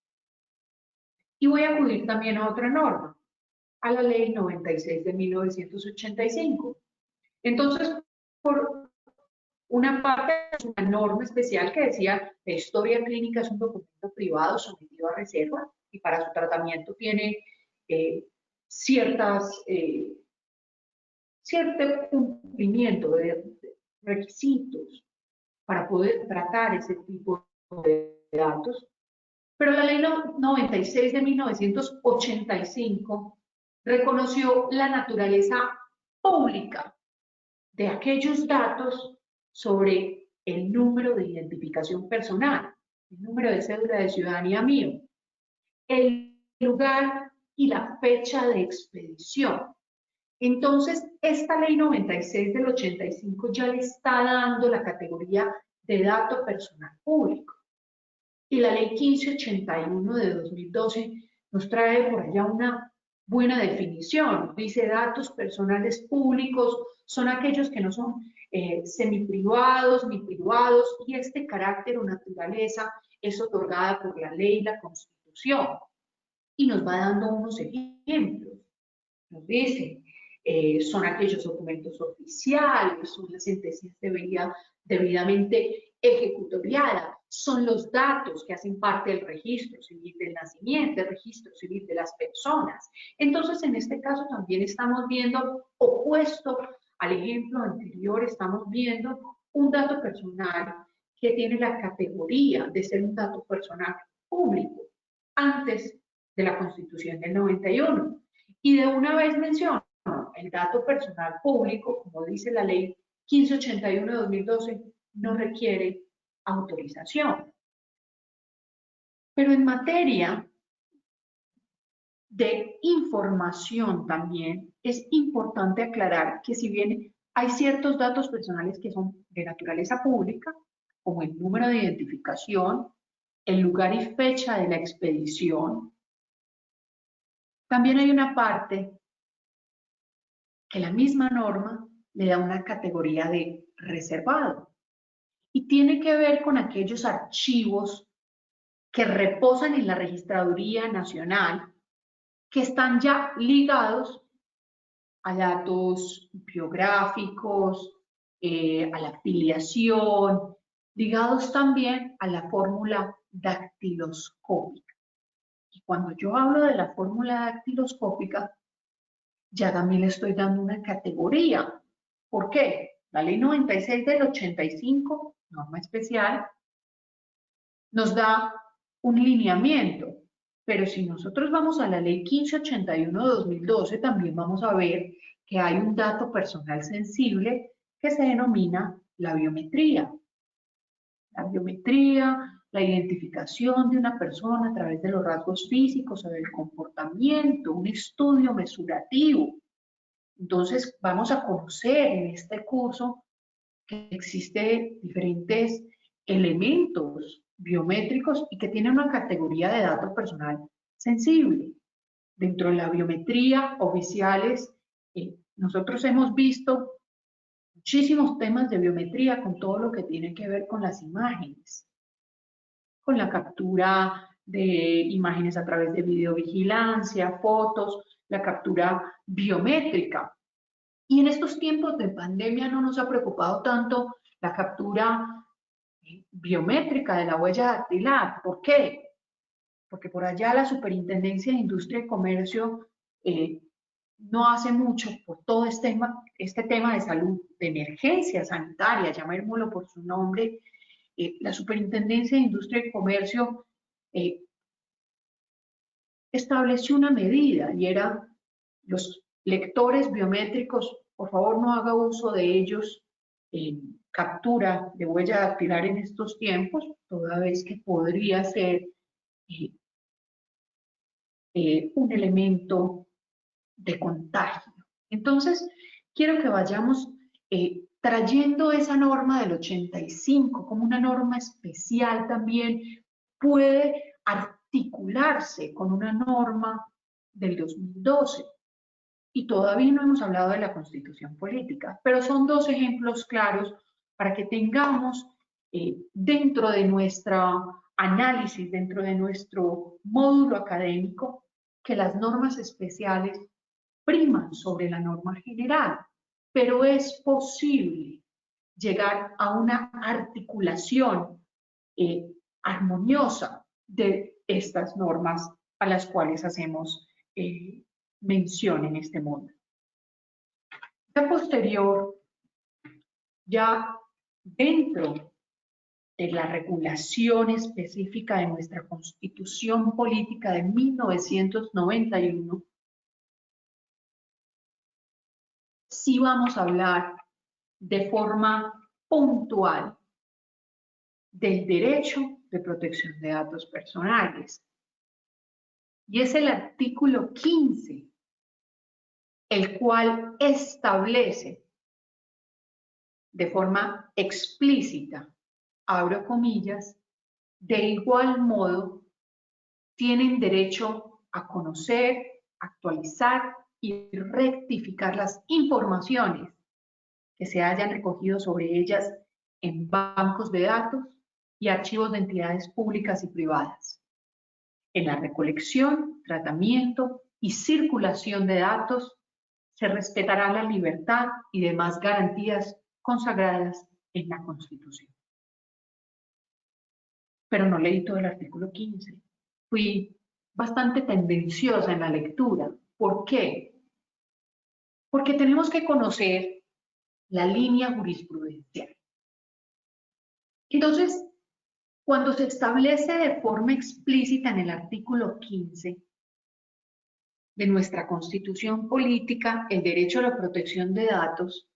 Y voy a acudir también a otra norma, a la Ley 96 de 1985. Entonces, por una parte, es una norma especial que decía la historia clínica es un documento privado sometido a reserva y para su tratamiento tiene cierto cumplimiento de requisitos para poder tratar ese tipo de datos. Pero la Ley 96 de 1985 reconoció la naturaleza pública de aquellos datos sobre el número de identificación personal, el número de cédula de ciudadanía mío, el lugar y la fecha de expedición. Entonces, esta Ley 96 del 85 ya le está dando la categoría de dato personal público. Y la Ley 1581 de 2012 nos trae por allá una buena definición. Dice: datos personales públicos son aquellos que no son semiprivados ni privados, y este carácter o naturaleza es otorgada por la ley y la Constitución. Y nos va dando unos ejemplos. Nos dice: son aquellos documentos oficiales, son las sentencias debidamente ejecutoriadas, son los datos que hacen parte del registro civil del nacimiento, el registro civil de las personas. Entonces, en este caso también estamos viendo, opuesto al ejemplo anterior, estamos viendo un dato personal que tiene la categoría de ser un dato personal público antes de la Constitución del 91. Y de una vez menciono, el dato personal público, como dice la ley 1581 de 2012, no requiere autorización. Pero en materia de información también es importante aclarar que si bien hay ciertos datos personales que son de naturaleza pública, como el número de identificación, el lugar y fecha de la expedición, también hay una parte que la misma norma le da una categoría de reservado y tiene que ver con aquellos archivos que reposan en la Registraduría Nacional que están ya ligados a datos biográficos, a la filiación, ligados también a la fórmula dactiloscópica. Y cuando yo hablo de la fórmula dactiloscópica, ya también le estoy dando una categoría. ¿Por qué? La ley 96 del 85, norma especial, nos da un lineamiento, pero si nosotros vamos a la ley 1581 de 2012, también vamos a ver que hay un dato personal sensible que se denomina la biometría. La biometría, la identificación de una persona a través de los rasgos físicos o del comportamiento, un estudio mesurativo. Entonces, vamos a conocer en este curso que existen diferentes elementos biométricos y que tienen una categoría de dato personal sensible. Dentro de la biometría oficiales, nosotros hemos visto muchísimos temas de biometría con todo lo que tiene que ver con las imágenes, con la captura de imágenes a través de videovigilancia, fotos, la captura biométrica. Y en estos tiempos de pandemia no nos ha preocupado tanto la captura biométrica de la huella dactilar. ¿Por qué? Porque por allá la Superintendencia de Industria y Comercio no hace mucho por todo este tema de salud, de emergencia sanitaria, llamémoslo por su nombre. La Superintendencia de Industria y Comercio estableció una medida y era los lectores biométricos, por favor no haga uso de ellos en captura de huella dactilar en estos tiempos, toda vez que podría ser un elemento de contagio. Entonces, quiero que vayamos trayendo esa norma del 85 como una norma especial también, puede articularse con una norma del 2012. Y todavía no hemos hablado de la Constitución política, pero son dos ejemplos claros para que tengamos dentro de nuestro análisis, dentro de nuestro módulo académico, que las normas especiales priman sobre la norma general, pero es posible llegar a una articulación armoniosa de estas normas a las cuales hacemos mención en este módulo. Ya posterior, ya dentro de la regulación específica de nuestra Constitución Política de 1991, sí vamos a hablar de forma puntual del derecho de protección de datos personales. Y es el artículo 15, el cual establece de forma explícita, abro comillas, de igual modo tienen derecho a conocer, actualizar y rectificar las informaciones que se hayan recogido sobre ellas en bancos de datos y archivos de entidades públicas y privadas, en la recolección, tratamiento y circulación de datos, Se respetará la libertad y demás garantías consagradas en la Constitución. Pero no leí todo el artículo 15. Fui bastante tendenciosa en la lectura. ¿Por qué? Porque tenemos que conocer la línea jurisprudencial. Entonces, cuando se establece de forma explícita en el artículo 15 de nuestra Constitución Política el derecho a la protección de datos,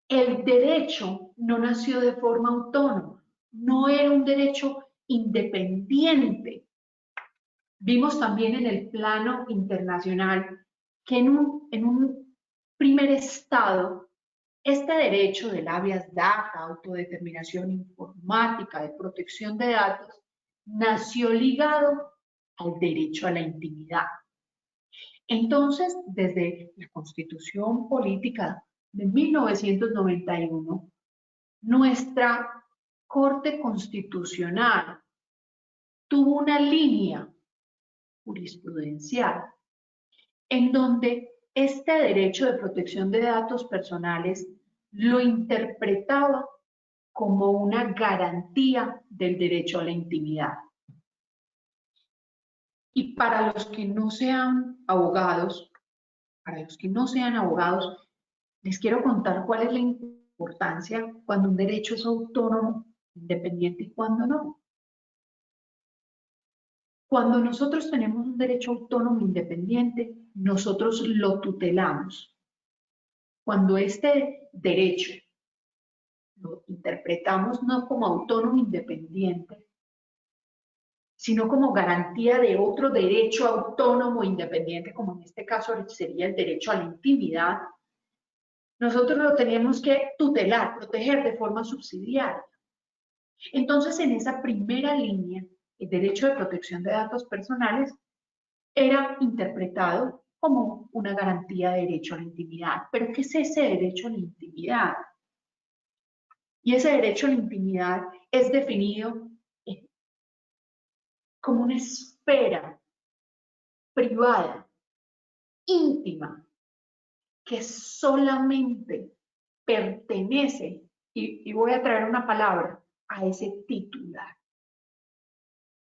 el derecho no nació de forma autónoma, no era un derecho independiente. Vimos también en el plano internacional que en un primer estado, este derecho del habeas data, autodeterminación informática, de protección de datos, nació ligado al derecho a la intimidad. Entonces, desde la Constitución Política de 1991, nuestra Corte Constitucional tuvo una línea jurisprudencial en donde este derecho de protección de datos personales lo interpretaba como una garantía del derecho a la intimidad. Y para los que no sean abogados, les quiero contar cuál es la importancia cuando un derecho es autónomo, independiente y cuando no. Cuando nosotros tenemos un derecho autónomo independiente, nosotros lo tutelamos. Cuando este derecho lo interpretamos no como autónomo independiente, sino como garantía de otro derecho autónomo independiente, como en este caso sería el derecho a la intimidad, nosotros lo tenemos que tutelar, proteger de forma subsidiaria. Entonces, en esa primera línea, el derecho de protección de datos personales era interpretado como una garantía de derecho a la intimidad. ¿Pero qué es ese derecho a la intimidad? Y ese derecho a la intimidad es definido como una esfera privada, íntima, que solamente pertenece, y voy a traer una palabra, a ese titular.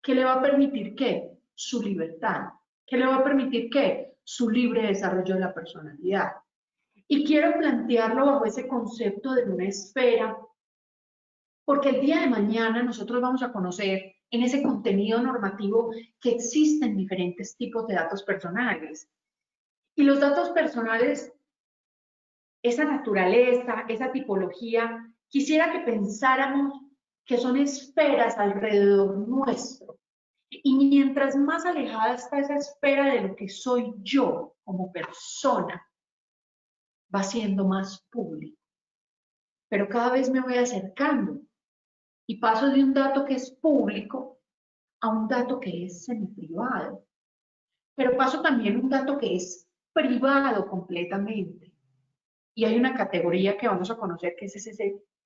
¿Qué le va a permitir qué? Su libertad. ¿Qué le va a permitir qué? Su libre desarrollo de la personalidad. Y quiero plantearlo bajo ese concepto de una esfera, porque el día de mañana nosotros vamos a conocer en ese contenido normativo que existen diferentes tipos de datos personales. Y los datos personales, esa naturaleza, esa tipología, quisiera que pensáramos que son esferas alrededor nuestro. Y mientras más alejada está esa esfera de lo que soy yo como persona, va siendo más público. Pero cada vez me voy acercando y paso de un dato que es público a un dato que es semiprivado. Pero paso también un dato que es privado completamente. Y hay una categoría que vamos a conocer que es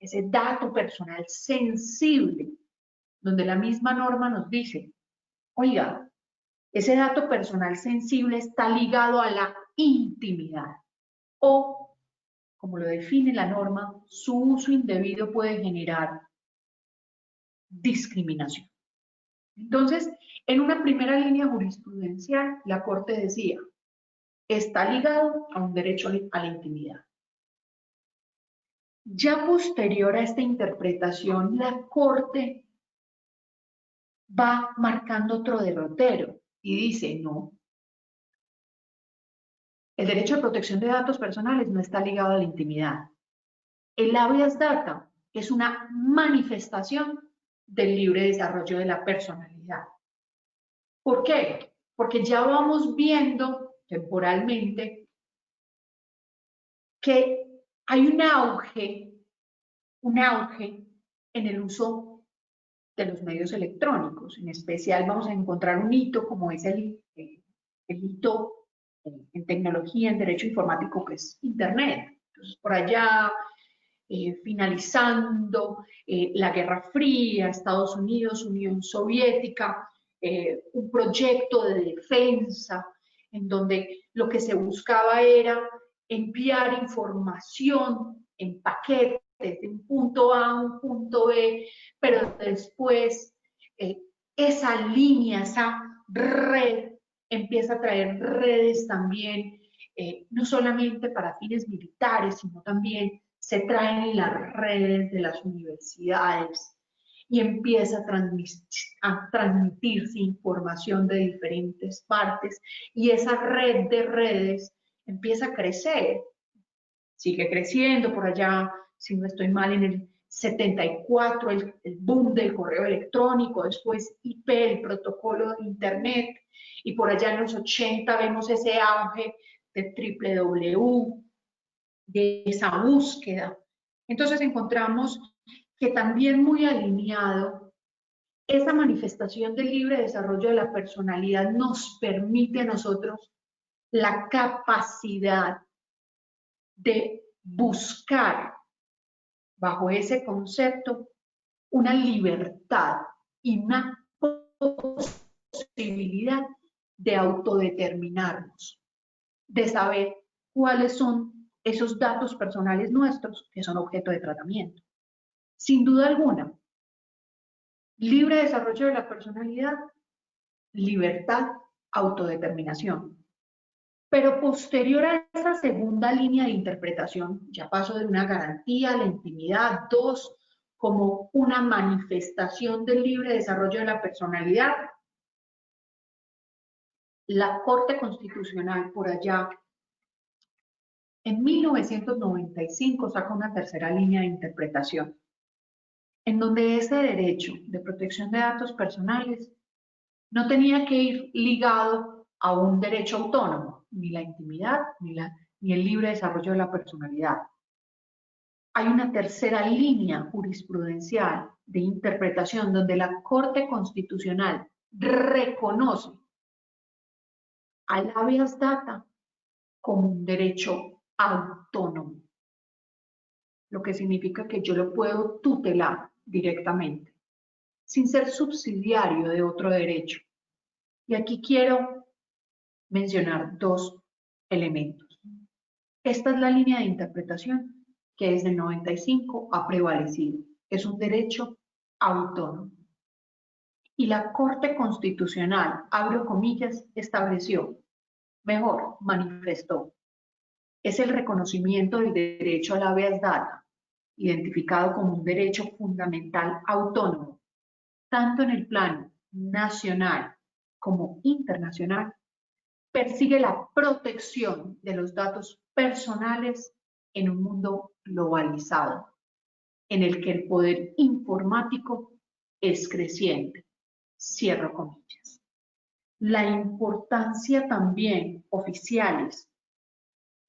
ese dato personal sensible, donde la misma norma nos dice, oiga, ese dato personal sensible está ligado a la intimidad o, como lo define la norma, su uso indebido puede generar discriminación. Entonces, en una primera línea jurisprudencial, la Corte decía, está ligado a un derecho a la intimidad. Ya posterior a esta interpretación, la Corte va marcando otro derrotero y dice, no, el derecho de protección de datos personales no está ligado a la intimidad. El habeas data es una manifestación del libre desarrollo de la personalidad. ¿Por qué? Porque ya vamos viendo temporalmente que hay un auge en el uso de los medios electrónicos. En especial vamos a encontrar un hito como es el hito en tecnología, en derecho informático, que es Internet. Entonces, por allá, finalizando la Guerra Fría, Estados Unidos, Unión Soviética, un proyecto de defensa en donde lo que se buscaba era enviar información en paquetes de un punto A a un punto B, pero después esa línea, esa red, empieza a traer redes también, no solamente para fines militares, sino también se traen las redes de las universidades y empieza a transmitirse información de diferentes partes y esa red de redes empieza a crecer, sigue creciendo por allá, si no estoy mal, en el 74, el boom del correo electrónico, después IP, el protocolo de Internet, y por allá en los 80 vemos ese auge de www, de esa búsqueda. Entonces encontramos que también muy alineado, esa manifestación del libre desarrollo de la personalidad nos permite a nosotros la capacidad de buscar bajo ese concepto una libertad y una posibilidad de autodeterminarnos, de saber cuáles son esos datos personales nuestros que son objeto de tratamiento. Sin duda alguna, libre desarrollo de la personalidad, libertad, autodeterminación. Pero posterior a esa segunda línea de interpretación, ya paso de una garantía a la intimidad, 2, como una manifestación del libre desarrollo de la personalidad. La Corte Constitucional por allá, en 1995, saca una tercera línea de interpretación, en donde ese derecho de protección de datos personales no tenía que ir ligado a un derecho autónomo, ni la intimidad, ni el libre desarrollo de la personalidad. Hay una tercera línea jurisprudencial de interpretación donde la Corte Constitucional reconoce al habeas data como un derecho autónomo, lo que significa que yo lo puedo tutelar directamente, sin ser subsidiario de otro derecho. Y aquí quiero mencionar 2 elementos. Esta es la línea de interpretación que desde el 95 ha prevalecido. Es un derecho autónomo. Y la Corte Constitucional, abro comillas, estableció, mejor, manifestó, es el reconocimiento del derecho al habeas data, identificado como un derecho fundamental autónomo, tanto en el plano nacional como internacional, persigue la protección de los datos personales en un mundo globalizado, en el que el poder informático es creciente. Cierro comillas. La importancia también, oficiales,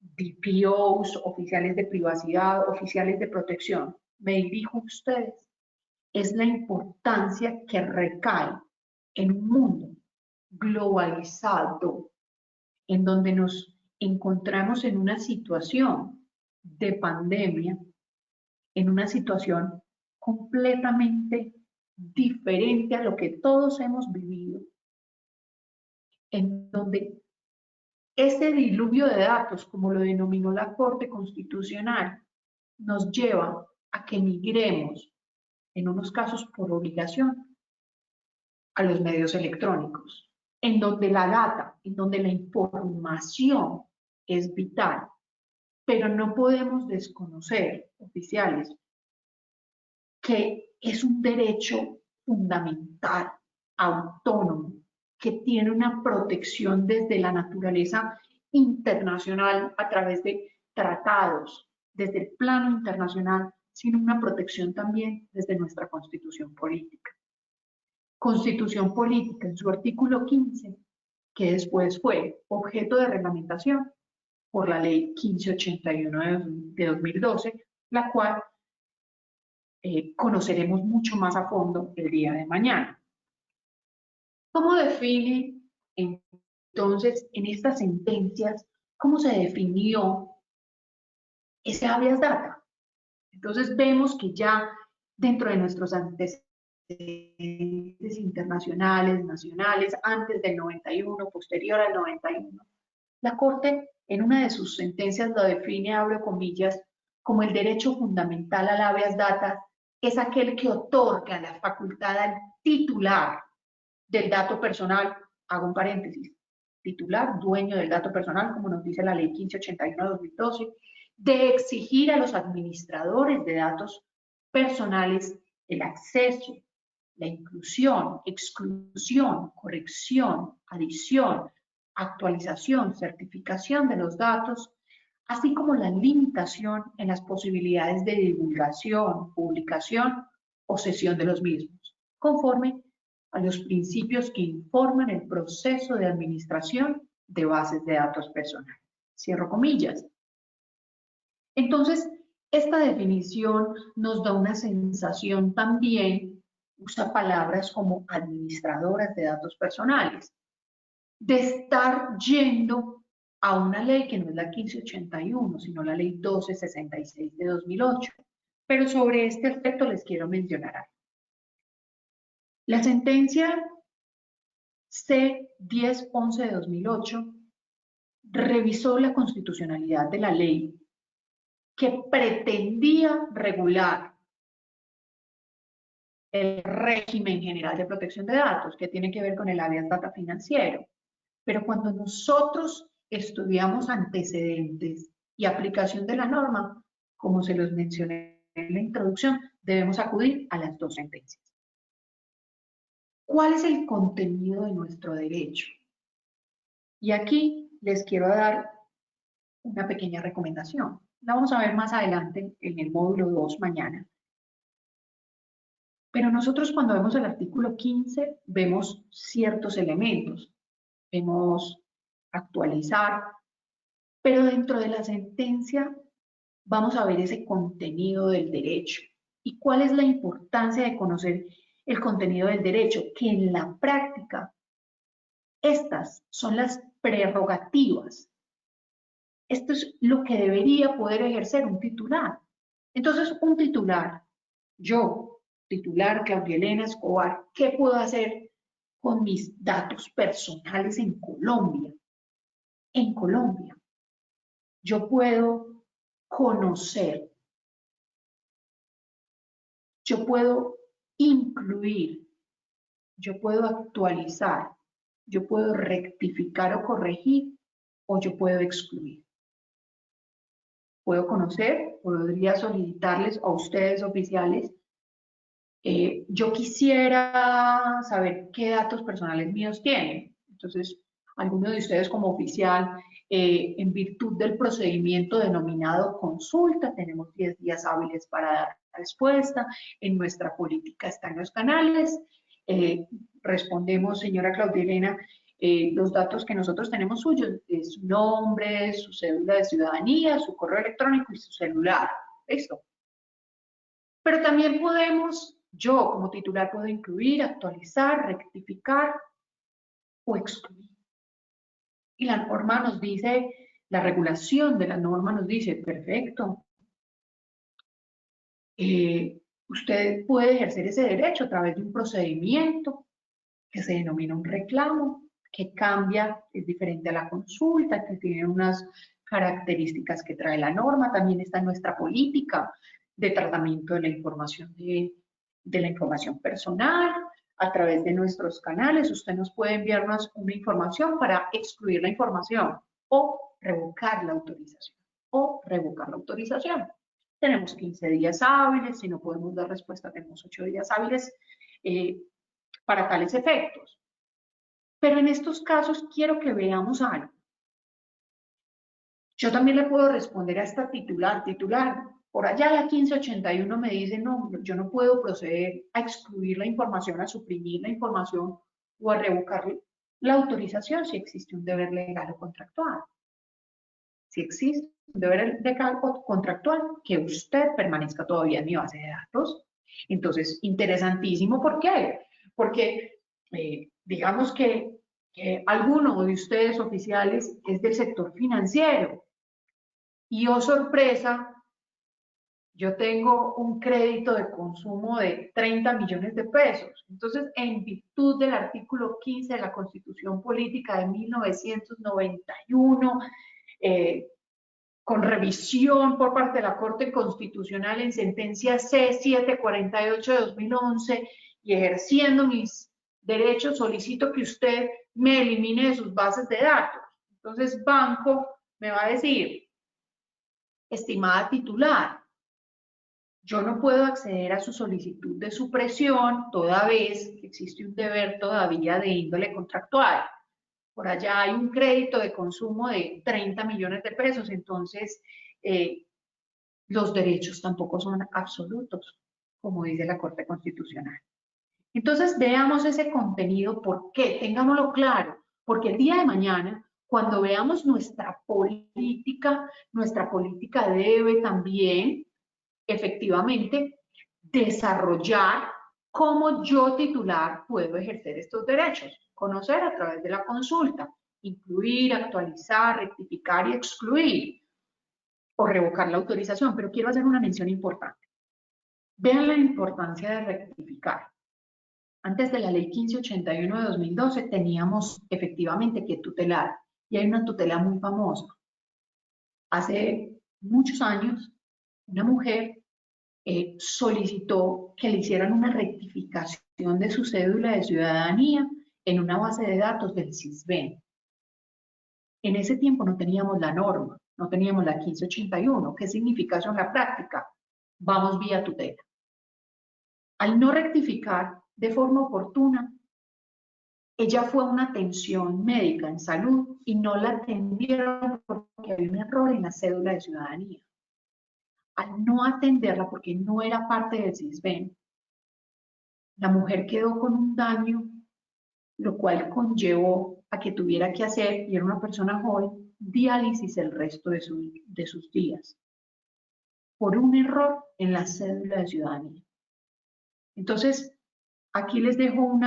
DPOs, oficiales de privacidad, oficiales de protección, me dirijo a ustedes, es la importancia que recae en un mundo globalizado, en donde nos encontramos en una situación de pandemia, en una situación completamente diferente a lo que todos hemos vivido, en donde ese diluvio de datos, como lo denominó la Corte Constitucional, nos lleva a que migremos, en unos casos por obligación, a los medios electrónicos, en donde la data, en donde la información es vital, pero no podemos desconocer, oficiales, que es un derecho fundamental, autónomo, que tiene una protección desde la naturaleza internacional a través de tratados, desde el plano internacional, sino una protección también desde nuestra Constitución política. Constitución política en su artículo 15, que después fue objeto de reglamentación por la ley 1581 de 2012, la cual conoceremos mucho más a fondo el día de mañana. ¿Cómo define entonces en estas sentencias, cómo se definió ese habeas data? Entonces vemos que ya dentro de nuestros antecedentes internacionales, nacionales, antes del 91, posterior al 91. La Corte, en una de sus sentencias, lo define, abro comillas, como el derecho fundamental al habeas data, es aquel que otorga la facultad al titular del dato personal, hago un paréntesis, titular, dueño del dato personal, como nos dice la Ley 1581-2012, de exigir a los administradores de datos personales el acceso, la inclusión, exclusión, corrección, adición, actualización, certificación de los datos, así como la limitación en las posibilidades de divulgación, publicación o cesión de los mismos, conforme a los principios que informan el proceso de administración de bases de datos personales. Cierro comillas. Entonces, esta definición nos da una sensación también, usa palabras como administradoras de datos personales, de estar yendo a una ley que no es la 1581, sino la ley 1266 de 2008. Pero sobre este aspecto les quiero mencionar algo. La sentencia C-1011 de 2008 revisó la constitucionalidad de la ley que pretendía regular el régimen general de protección de datos, que tiene que ver con el habeas data financiero. Pero cuando nosotros estudiamos antecedentes y aplicación de la norma, como se los mencioné en la introducción, debemos acudir a las dos sentencias. ¿Cuál es el contenido de nuestro derecho? Y aquí les quiero dar una pequeña recomendación. La vamos a ver más adelante en el módulo 2 mañana. Pero nosotros cuando vemos el artículo 15 vemos ciertos elementos. Vemos actualizar, pero dentro de la sentencia vamos a ver ese contenido del derecho. ¿Y cuál es la importancia de conocer el contenido del derecho? Que en la práctica estas son las prerrogativas. Esto es lo que debería poder ejercer un titular. Entonces, un titular, yo, titular Claudia Elena Escobar, ¿qué puedo hacer con mis datos personales en Colombia? En Colombia, yo puedo conocer, yo puedo incluir, yo puedo actualizar, yo puedo rectificar o corregir, o yo puedo excluir. Puedo conocer, podría solicitarles a ustedes oficiales, yo quisiera saber qué datos personales míos tienen. Entonces, alguno de ustedes como oficial, en virtud del procedimiento denominado consulta, tenemos 10 días hábiles para dar respuesta. En nuestra política están los canales. Respondemos, señora Claudia Elena, los datos que nosotros tenemos suyos, es su nombre, su cédula de ciudadanía, su correo electrónico y su celular. ¿Listo? Pero también podemos, yo como titular puedo incluir, actualizar, rectificar o excluir. Y la norma nos dice, la regulación de la norma nos dice, perfecto, usted puede ejercer ese derecho a través de un procedimiento que se denomina un reclamo, que cambia, es diferente a la consulta, que tiene unas características que trae la norma, también está en nuestra política de tratamiento de la información de la información personal, a través de nuestros canales. Usted nos puede enviarnos una información para excluir la información o revocar la autorización. Tenemos 15 días hábiles, si no podemos dar respuesta tenemos 8 días hábiles para tales efectos. Pero en estos casos quiero que veamos algo. Yo también le puedo responder a esta titular, por allá la 1581 me dice, no, yo no puedo proceder a excluir la información, a suprimir la información o a revocar la autorización si existe un deber legal o contractual. Si existe un deber legal o contractual, que usted permanezca todavía en mi base de datos. Entonces, interesantísimo, ¿por qué? Porque digamos que alguno de ustedes oficiales es del sector financiero y, oh sorpresa, yo tengo un crédito de consumo de 30 millones de pesos. Entonces, en virtud del artículo 15 de la Constitución Política de 1991, con revisión por parte de la Corte Constitucional en sentencia C-748 de 2011, y ejerciendo mis derechos, solicito que usted me elimine de sus bases de datos. Entonces, banco me va a decir, estimada titular, yo no puedo acceder a su solicitud de supresión toda vez que existe un deber todavía de índole contractual. Por allá hay un crédito de consumo de 30 millones de pesos, entonces los derechos tampoco son absolutos, como dice la Corte Constitucional. Entonces veamos ese contenido, ¿por qué? Tengámoslo claro, porque el día de mañana, cuando veamos nuestra política debe también efectivamente desarrollar cómo yo titular puedo ejercer estos derechos, conocer a través de la consulta, incluir, actualizar, rectificar y excluir o revocar la autorización, pero quiero hacer una mención importante. Vean la importancia de rectificar. Antes de la ley 1581 de 2012 teníamos efectivamente que tutelar, y hay una tutela muy famosa. Hace muchos años, una mujer solicitó que le hicieran una rectificación de su cédula de ciudadanía en una base de datos del CISBEN. En ese tiempo no teníamos la norma, no teníamos la 1581. ¿Qué significa eso en la práctica? Vamos vía tutela. Al no rectificar de forma oportuna, ella fue a una atención médica en salud y no la atendieron porque había un error en la cédula de ciudadanía. Al no atenderla porque no era parte del CISBEN, la mujer quedó con un daño, lo cual conllevó a que tuviera que hacer, y era una persona joven, diálisis el resto de sus días, por un error en la cédula de ciudadanía. Entonces, aquí les dejo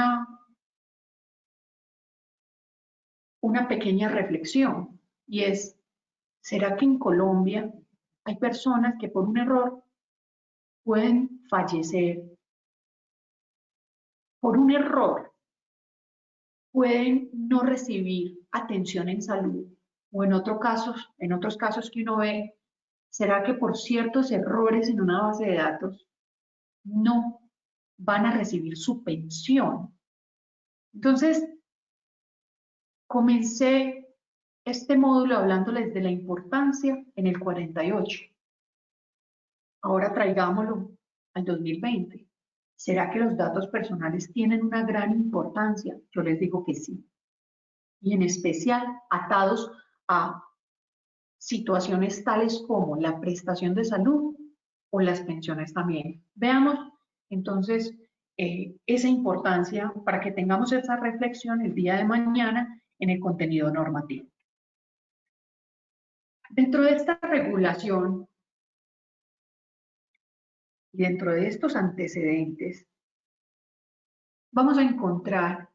una pequeña reflexión, y es, ¿será que en Colombia hay personas que por un error pueden fallecer? Por un error pueden no recibir atención en salud, o en otros casos que uno ve, ¿será que por ciertos errores en una base de datos no van a recibir su pensión? Entonces, comencé este módulo hablándoles de la importancia en el 48. Ahora traigámoslo al 2020. ¿Será que los datos personales tienen una gran importancia? Yo les digo que sí. Y en especial atados a situaciones tales como la prestación de salud o las pensiones también. Veamos entonces esa importancia para que tengamos esa reflexión el día de mañana en el contenido normativo. Dentro de esta regulación y dentro de estos antecedentes, vamos a encontrar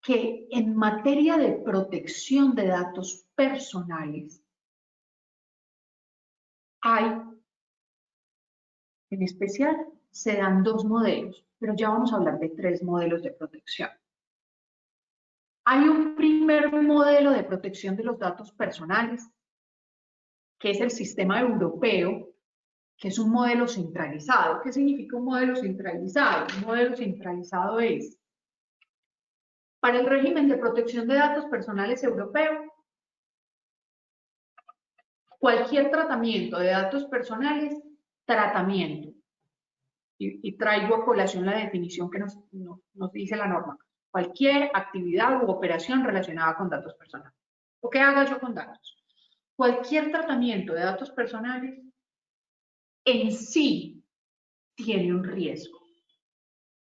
que en materia de protección de datos personales hay, en especial, se dan dos modelos, pero ya vamos a hablar de tres modelos de protección. Hay un primer modelo de protección de los datos personales, que es el sistema europeo, que es un modelo centralizado. ¿Qué significa un modelo centralizado? Un modelo centralizado es, para el régimen de protección de datos personales europeo, cualquier tratamiento de datos personales, tratamiento. Y traigo a colación la definición que nos dice la norma. Cualquier actividad u operación relacionada con datos personales. ¿O qué haga yo con datos? Cualquier tratamiento de datos personales en sí tiene un riesgo.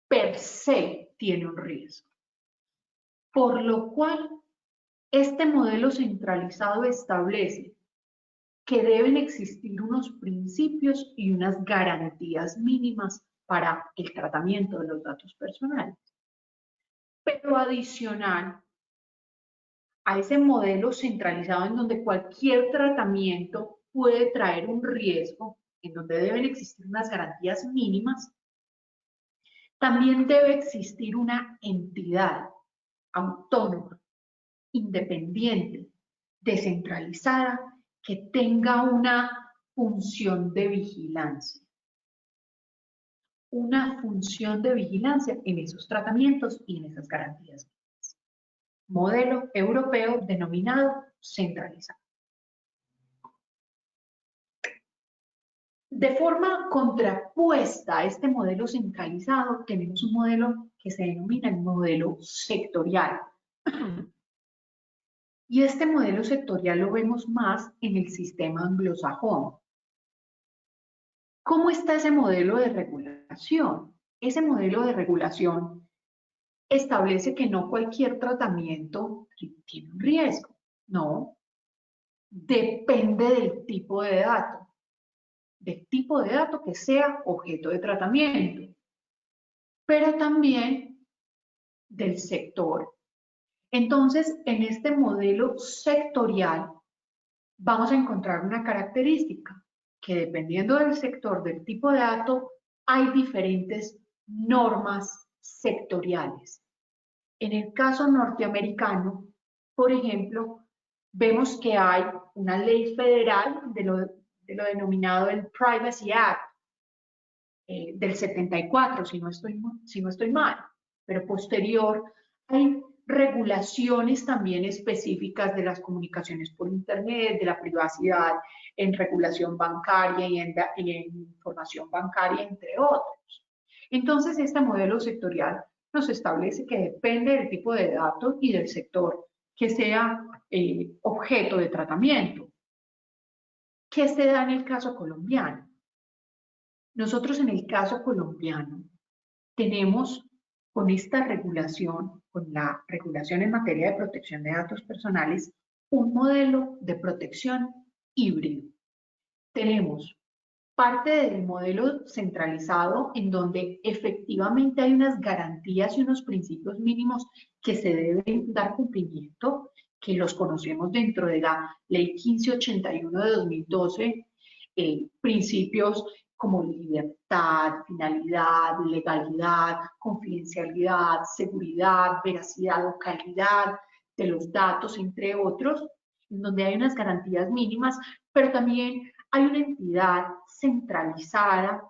Per se tiene un riesgo. Por lo cual, este modelo centralizado establece que deben existir unos principios y unas garantías mínimas para el tratamiento de los datos personales. Pero adicional a ese modelo centralizado en donde cualquier tratamiento puede traer un riesgo, en donde deben existir unas garantías mínimas, también debe existir una entidad autónoma, independiente, descentralizada, que tenga una función de vigilancia. Una función de vigilancia en esos tratamientos y en esas garantías. Modelo europeo denominado centralizado. De forma contrapuesta a este modelo centralizado, tenemos un modelo que se denomina el modelo sectorial. Y este modelo sectorial lo vemos más en el sistema anglosajón. ¿Cómo está ese modelo de regulación? Ese modelo de regulación establece que no cualquier tratamiento tiene un riesgo. No. Depende del tipo de dato. Del tipo de dato que sea objeto de tratamiento, pero también del sector. Entonces, en este modelo sectorial vamos a encontrar una característica, que dependiendo del sector, del tipo de dato, hay diferentes normas sectoriales. En el caso norteamericano, por ejemplo, vemos que hay una ley federal de lo denominado el Privacy Act del 74, si no estoy mal, pero posterior hay regulaciones también específicas de las comunicaciones por Internet, de la privacidad en regulación bancaria y en información bancaria, entre otros. Entonces, este modelo sectorial nos establece que depende del tipo de datos y del sector que sea objeto de tratamiento. ¿Qué se da en el caso colombiano? Nosotros en el caso colombiano tenemos con esta regulación, con la regulación en materia de protección de datos personales, un modelo de protección híbrido. Tenemos parte del modelo centralizado en donde efectivamente hay unas garantías y unos principios mínimos que se deben dar cumplimiento, que los conocemos dentro de la Ley 1581 de 2012, principios como libertad, finalidad, legalidad, confidencialidad, seguridad, veracidad o calidad de los datos, entre otros, en donde hay unas garantías mínimas, pero también hay una entidad centralizada,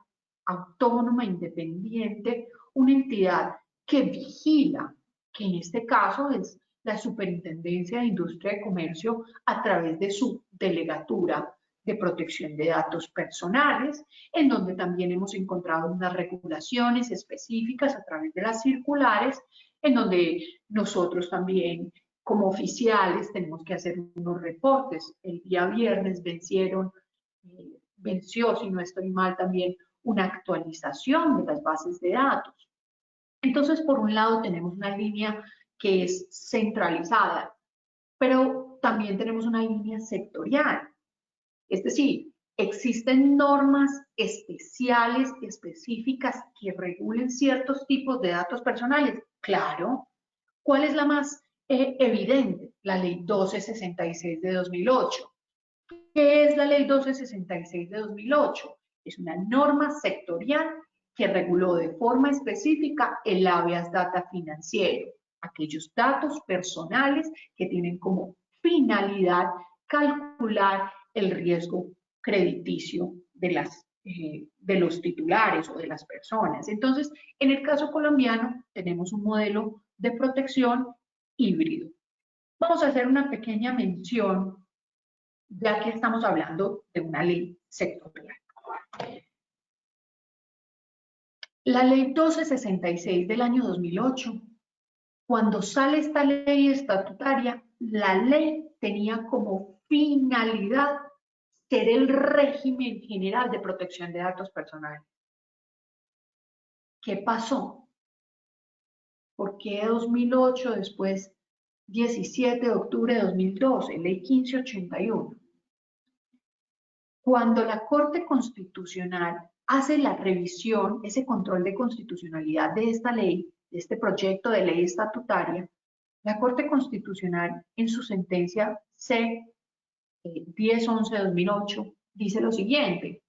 autónoma, independiente, una entidad que vigila, que en este caso es la Superintendencia de Industria y Comercio a través de su delegatura de protección de datos personales, en donde también hemos encontrado unas regulaciones específicas a través de las circulares, en donde nosotros también como oficiales tenemos que hacer unos reportes. El día viernes venció, si no estoy mal, también una actualización de las bases de datos. Entonces, por un lado tenemos una línea que es centralizada, pero también tenemos una línea sectorial. Es decir, existen normas especiales, específicas, que regulen ciertos tipos de datos personales. Claro. ¿Cuál es la más evidente? La Ley 1266 de 2008. ¿Qué es la Ley 1266 de 2008? Es una norma sectorial que reguló de forma específica el habeas data financiero, aquellos datos personales que tienen como finalidad calcular el riesgo crediticio de los titulares o de las personas. Entonces, en el caso colombiano, tenemos un modelo de protección híbrido. Vamos a hacer una pequeña mención, ya que estamos hablando de una ley sectorial. La ley 1266 del año 2008, cuando sale esta ley estatutaria, la ley tenía como finalidad ser el régimen general de protección de datos personales. ¿Qué pasó? ¿Por qué 2008 después 17 de octubre de 2012, ley 1581? Cuando la Corte Constitucional hace la revisión, ese control de constitucionalidad de esta ley, de este proyecto de ley estatutaria, la Corte Constitucional en su sentencia C 1011 de 2008 dice lo siguiente: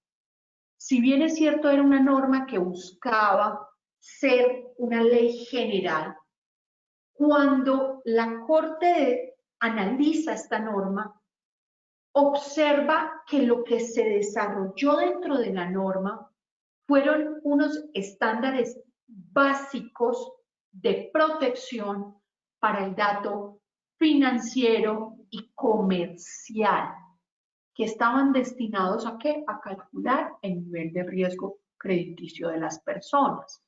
si bien es cierto era una norma que buscaba ser una ley general, cuando la Corte analiza esta norma, observa que lo que se desarrolló dentro de la norma fueron unos estándares básicos de protección para el dato financiero y comercial, que estaban destinados ¿a qué? A calcular el nivel de riesgo crediticio de las personas.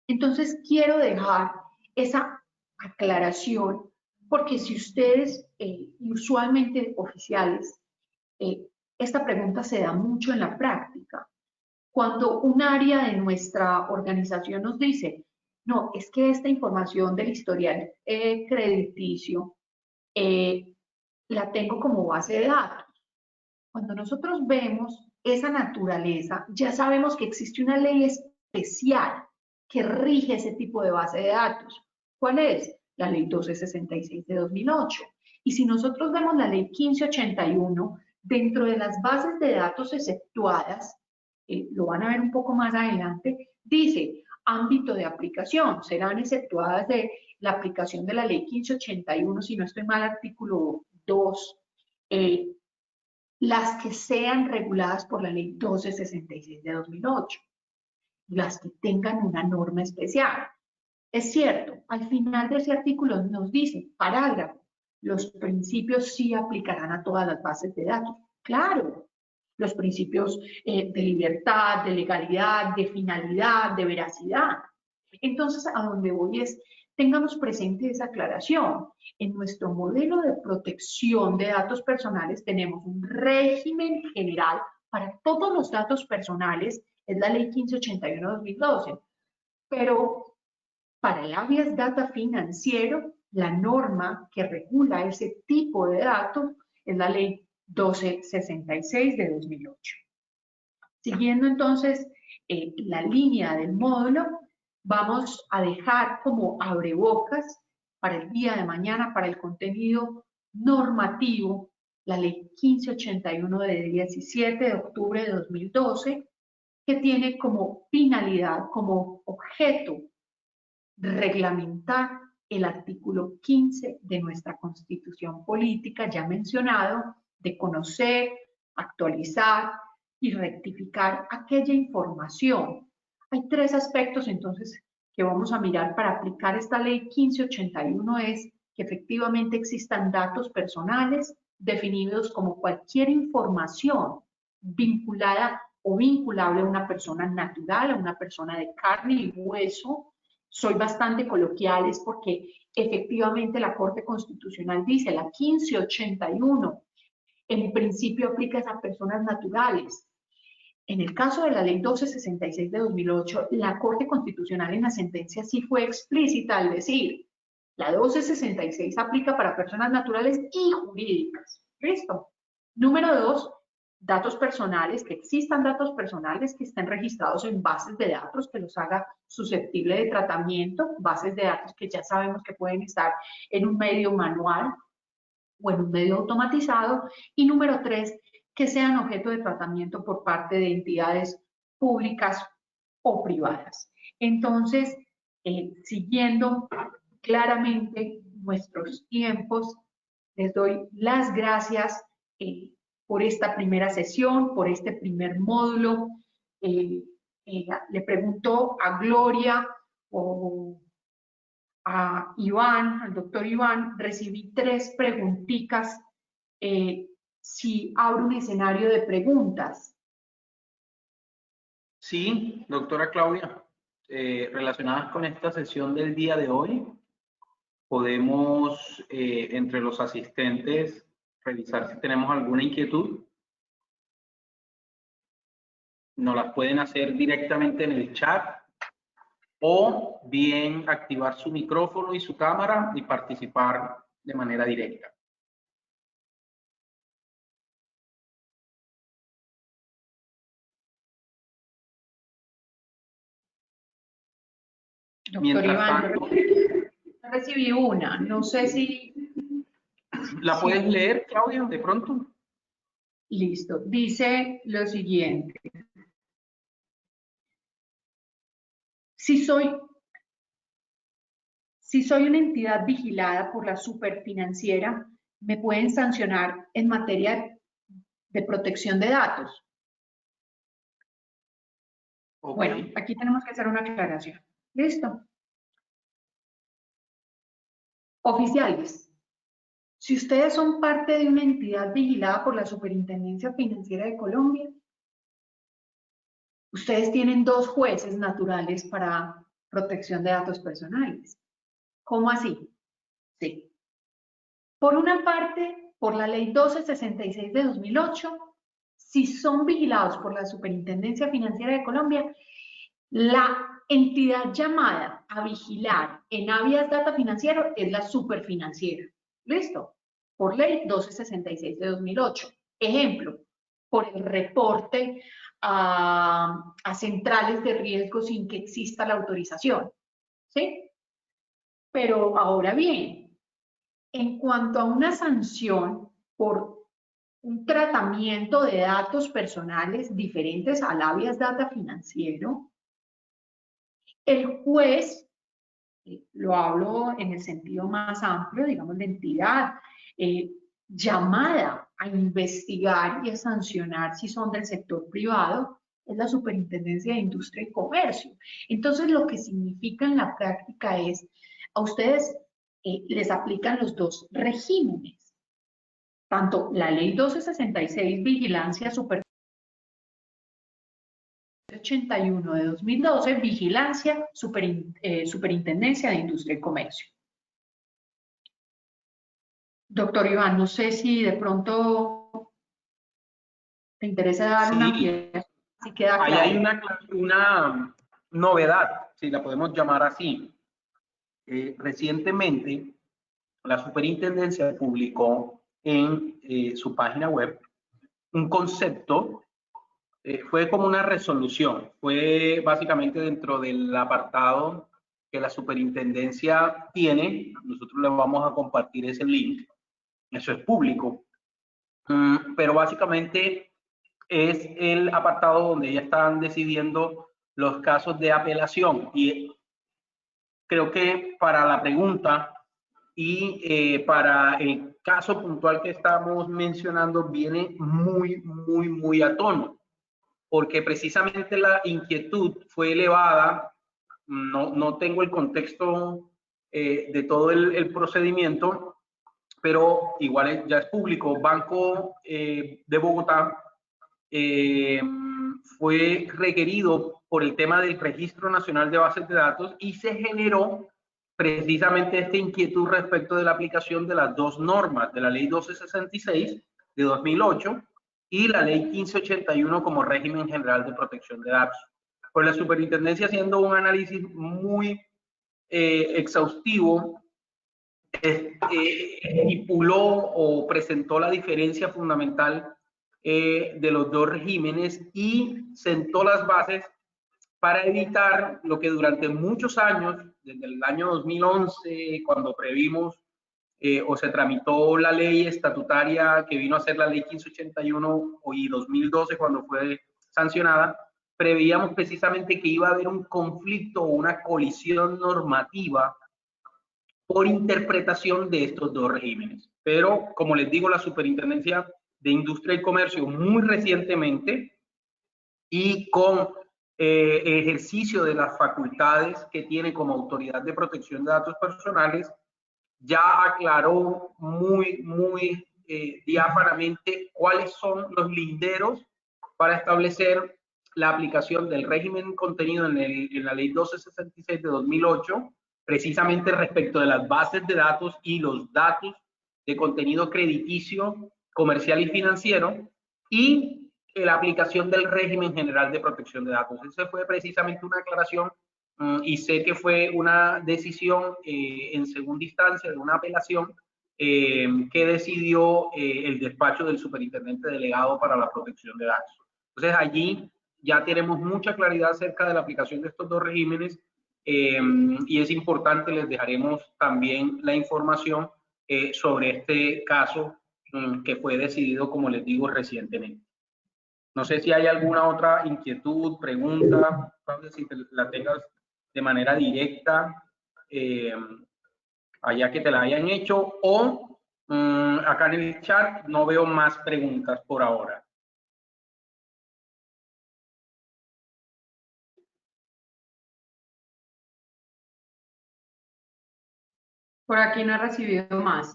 Entonces, quiero dejar esa aclaración, porque si ustedes, usualmente oficiales, esta pregunta se da mucho en la práctica. Cuando un área de nuestra organización nos dice, no, es que esta información del historial crediticio la tengo como base de datos. Cuando nosotros vemos esa naturaleza, ya sabemos que existe una ley especial que rige ese tipo de base de datos. ¿Cuál es? La ley 1266 de 2008. Y si nosotros vemos la ley 1581, dentro de las bases de datos exceptuadas, lo van a ver un poco más adelante, dice ámbito de aplicación, serán exceptuadas de la aplicación de la ley 1581, si no estoy mal, artículo 2, las que sean reguladas por la ley 1266 de 2008, las que tengan una norma especial. Es cierto, al final de ese artículo nos dice, parágrafo, los principios sí aplicarán a todas las bases de datos. Claro, los principios de libertad, de legalidad, de finalidad, de veracidad. Entonces, a donde voy es, tengamos presente esa aclaración. En nuestro modelo de protección de datos personales tenemos un régimen general para todos los datos personales, es la ley 1581-2012, pero para el habeas data financiero, la norma que regula ese tipo de datos es la ley 1266 de 2008. Siguiendo entonces la línea del módulo, vamos a dejar como abrebocas para el día de mañana, para el contenido normativo, la ley 1581 de 17 de octubre de 2012, que tiene como finalidad, como objeto, reglamentar el artículo 15 de nuestra Constitución Política, ya mencionado, de conocer, actualizar y rectificar aquella información. Hay tres aspectos entonces que vamos a mirar para aplicar esta ley 1581, es que efectivamente existan datos personales definidos como cualquier información vinculada o vinculable a una persona natural, a una persona de carne y hueso. Soy bastante coloquial, es porque efectivamente la Corte Constitucional dice, la 1581, en principio aplica a personas naturales. En el caso de la ley 1266 de 2008, la Corte Constitucional en la sentencia sí fue explícita al decir, la 1266 aplica para personas naturales y jurídicas. ¿Listo? Número 2, datos personales, que existan datos personales que estén registrados en bases de datos que los haga susceptible de tratamiento, bases de datos que ya sabemos que pueden estar en un medio manual o en un medio automatizado. Y número 3, que sean objeto de tratamiento por parte de entidades públicas o privadas. Entonces, siguiendo claramente nuestros tiempos, les doy las gracias por esta primera sesión, por este primer módulo. Le pregunto a Gloria o a Iván, al doctor Iván, recibí 3 preguntitas. Si abro un escenario de preguntas. Sí, doctora Claudia, relacionadas con esta sesión del día de hoy, podemos, entre los asistentes, revisar si tenemos alguna inquietud. Nos las pueden hacer directamente en el chat o bien activar su micrófono y su cámara y participar de manera directa. Doctor Mientras Iván, tanto, recibí una, no sé si... ¿La puedes leer, Claudia, de pronto? Listo, dice lo siguiente. Si soy una entidad vigilada por la superfinanciera, me pueden sancionar en materia de protección de datos. Ok. Bueno, aquí tenemos que hacer una aclaración. ¿Listo? Oficiales, si ustedes son parte de una entidad vigilada por la Superintendencia Financiera de Colombia, ustedes tienen 2 jueces naturales para protección de datos personales. ¿Cómo así? Sí. Por una parte, por la Ley 1266 de 2008, si son vigilados por la Superintendencia Financiera de Colombia, la entidad llamada a vigilar en habeas data financiero es la superfinanciera. ¿Listo? Por Ley 1266 de 2008. Ejemplo, por el reporte a centrales de riesgo sin que exista la autorización. ¿Sí? Pero ahora bien, en cuanto a una sanción por un tratamiento de datos personales diferentes al habeas data financiero, el juez, lo hablo en el sentido más amplio, digamos, la entidad llamada a investigar y a sancionar si son del sector privado, es la Superintendencia de Industria y Comercio. Entonces, lo que significa en la práctica es, a ustedes les aplican los 2 regímenes, tanto la Ley 1266, Vigilancia Super 81 de 2012, Vigilancia, Superintendencia de Industria y Comercio. Doctor Iván, no sé si de pronto te interesa dar una ampliación, si queda claro. Ahí hay una novedad, si la podemos llamar así. Recientemente, la Superintendencia publicó en su página web un concepto. Fue como una resolución, fue básicamente dentro del apartado que la superintendencia tiene. Nosotros le vamos a compartir ese link, eso es público, pero básicamente es el apartado donde ya están decidiendo los casos de apelación. Y creo que para la pregunta y para el caso puntual que estamos mencionando viene muy a tono, porque precisamente la inquietud fue elevada. No tengo el contexto de todo el procedimiento, pero igual ya es público. Banco de Bogotá fue requerido por el tema del Registro Nacional de Bases de Datos y se generó precisamente esta inquietud respecto de la aplicación de las 2 normas, de la Ley 1266 de 2008 y la Ley 1581 como régimen general de protección de datos. Pues la superintendencia, haciendo un análisis muy exhaustivo, estipuló o presentó la diferencia fundamental de los 2 regímenes y sentó las bases para evitar lo que durante muchos años, desde el año 2011, cuando previmos o se tramitó la ley estatutaria que vino a ser la ley 1581 y 2012 cuando fue sancionada, preveíamos precisamente que iba a haber un conflicto o una colisión normativa por interpretación de estos 2 regímenes. Pero, como les digo, la Superintendencia de Industria y Comercio muy recientemente y con ejercicio de las facultades que tiene como autoridad de protección de datos personales, ya aclaró muy diáfanamente cuáles son los linderos para establecer la aplicación del régimen contenido en la Ley 1266 de 2008, precisamente respecto de las bases de datos y los datos de contenido crediticio, comercial y financiero, y la aplicación del régimen general de protección de datos. Esa fue precisamente una aclaración y sé que fue una decisión en segunda instancia de una apelación que decidió el despacho del superintendente delegado para la protección de datos. Entonces allí ya tenemos mucha claridad acerca de la aplicación de estos 2 regímenes y es importante, les dejaremos también la información sobre este caso que fue decidido, como les digo, recientemente. No sé si hay alguna otra inquietud, pregunta, si la tengas de manera directa, allá que te la hayan hecho, o acá en el chat no veo más preguntas por ahora. Por aquí no he recibido más.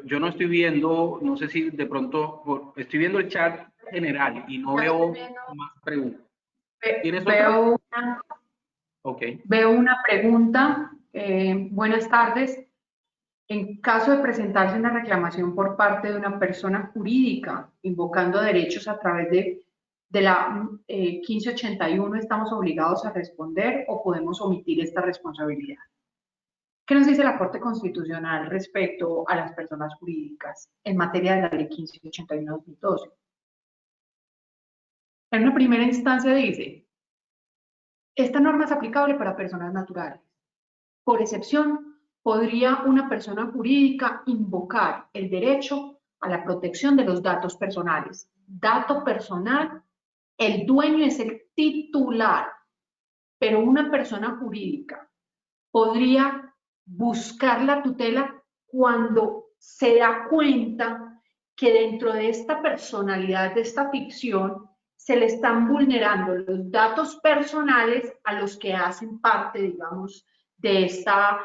Yo no estoy viendo, no sé si de pronto, estoy viendo el chat general y no veo más preguntas. ¿Tienes otra? Veo una pregunta. Buenas tardes. En caso de presentarse una reclamación por parte de una persona jurídica invocando derechos a través de la 1581, ¿estamos obligados a responder o podemos omitir esta responsabilidad? ¿Qué nos dice la Corte Constitucional respecto a las personas jurídicas en materia de la Ley 1581-2012? En una primera instancia dice, esta norma es aplicable para personas naturales. Por excepción, podría una persona jurídica invocar el derecho a la protección de los datos personales. Dato personal, el dueño es el titular, pero una persona jurídica podría buscar la tutela cuando se da cuenta que dentro de esta personalidad, de esta ficción, se le están vulnerando los datos personales a los que hacen parte, digamos, de esta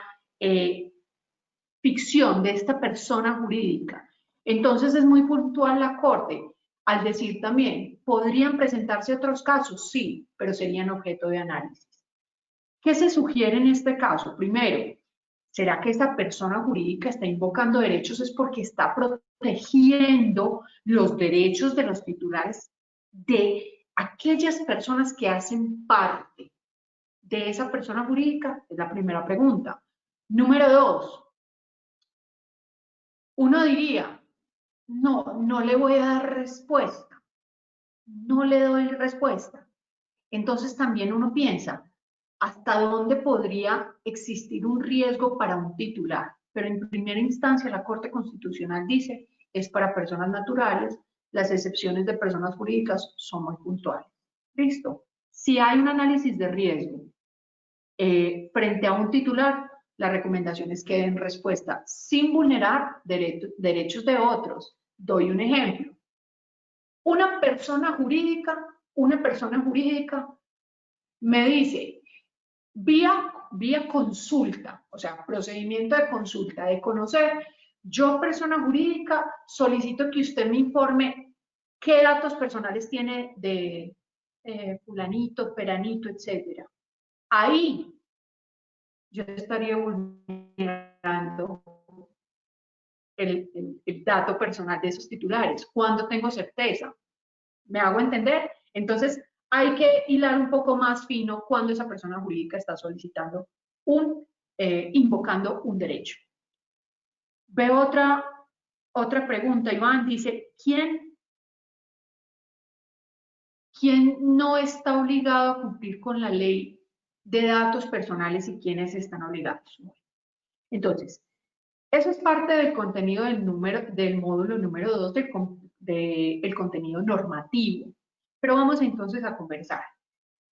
ficción, de esta persona jurídica. Entonces es muy puntual la Corte al decir también, ¿podrían presentarse otros casos? Sí, pero serían objeto de análisis. ¿Qué se sugiere en este caso? Primero, ¿será que esta persona jurídica está invocando derechos es porque está protegiendo los derechos de los titulares de aquellas personas que hacen parte de esa persona jurídica? Es la primera pregunta. Número 2, uno diría, no le voy a dar respuesta, no le doy respuesta. Entonces también uno piensa, ¿hasta dónde podría existir un riesgo para un titular? Pero en primera instancia la Corte Constitucional dice, es para personas naturales, las excepciones de personas jurídicas son muy puntuales. ¿Listo? Si hay un análisis de riesgo frente a un titular, la recomendación es que den respuesta sin vulnerar derechos de otros. Doy un ejemplo. Una persona jurídica me dice, vía consulta, o sea, procedimiento de consulta, de conocer, yo persona jurídica solicito que usted me informe qué datos personales tiene de fulanito, peranito, etcétera. Ahí yo estaría vulnerando el dato personal de esos titulares. ¿Cuándo tengo certeza? ¿Me hago entender? Entonces, hay que hilar un poco más fino cuando esa persona jurídica está solicitando invocando un derecho. Veo otra pregunta, Iván, dice, ¿quién no está obligado a cumplir con la ley de datos personales y quiénes están obligados? Entonces, eso es parte del contenido del módulo número 2 del contenido normativo. Pero vamos entonces a conversar.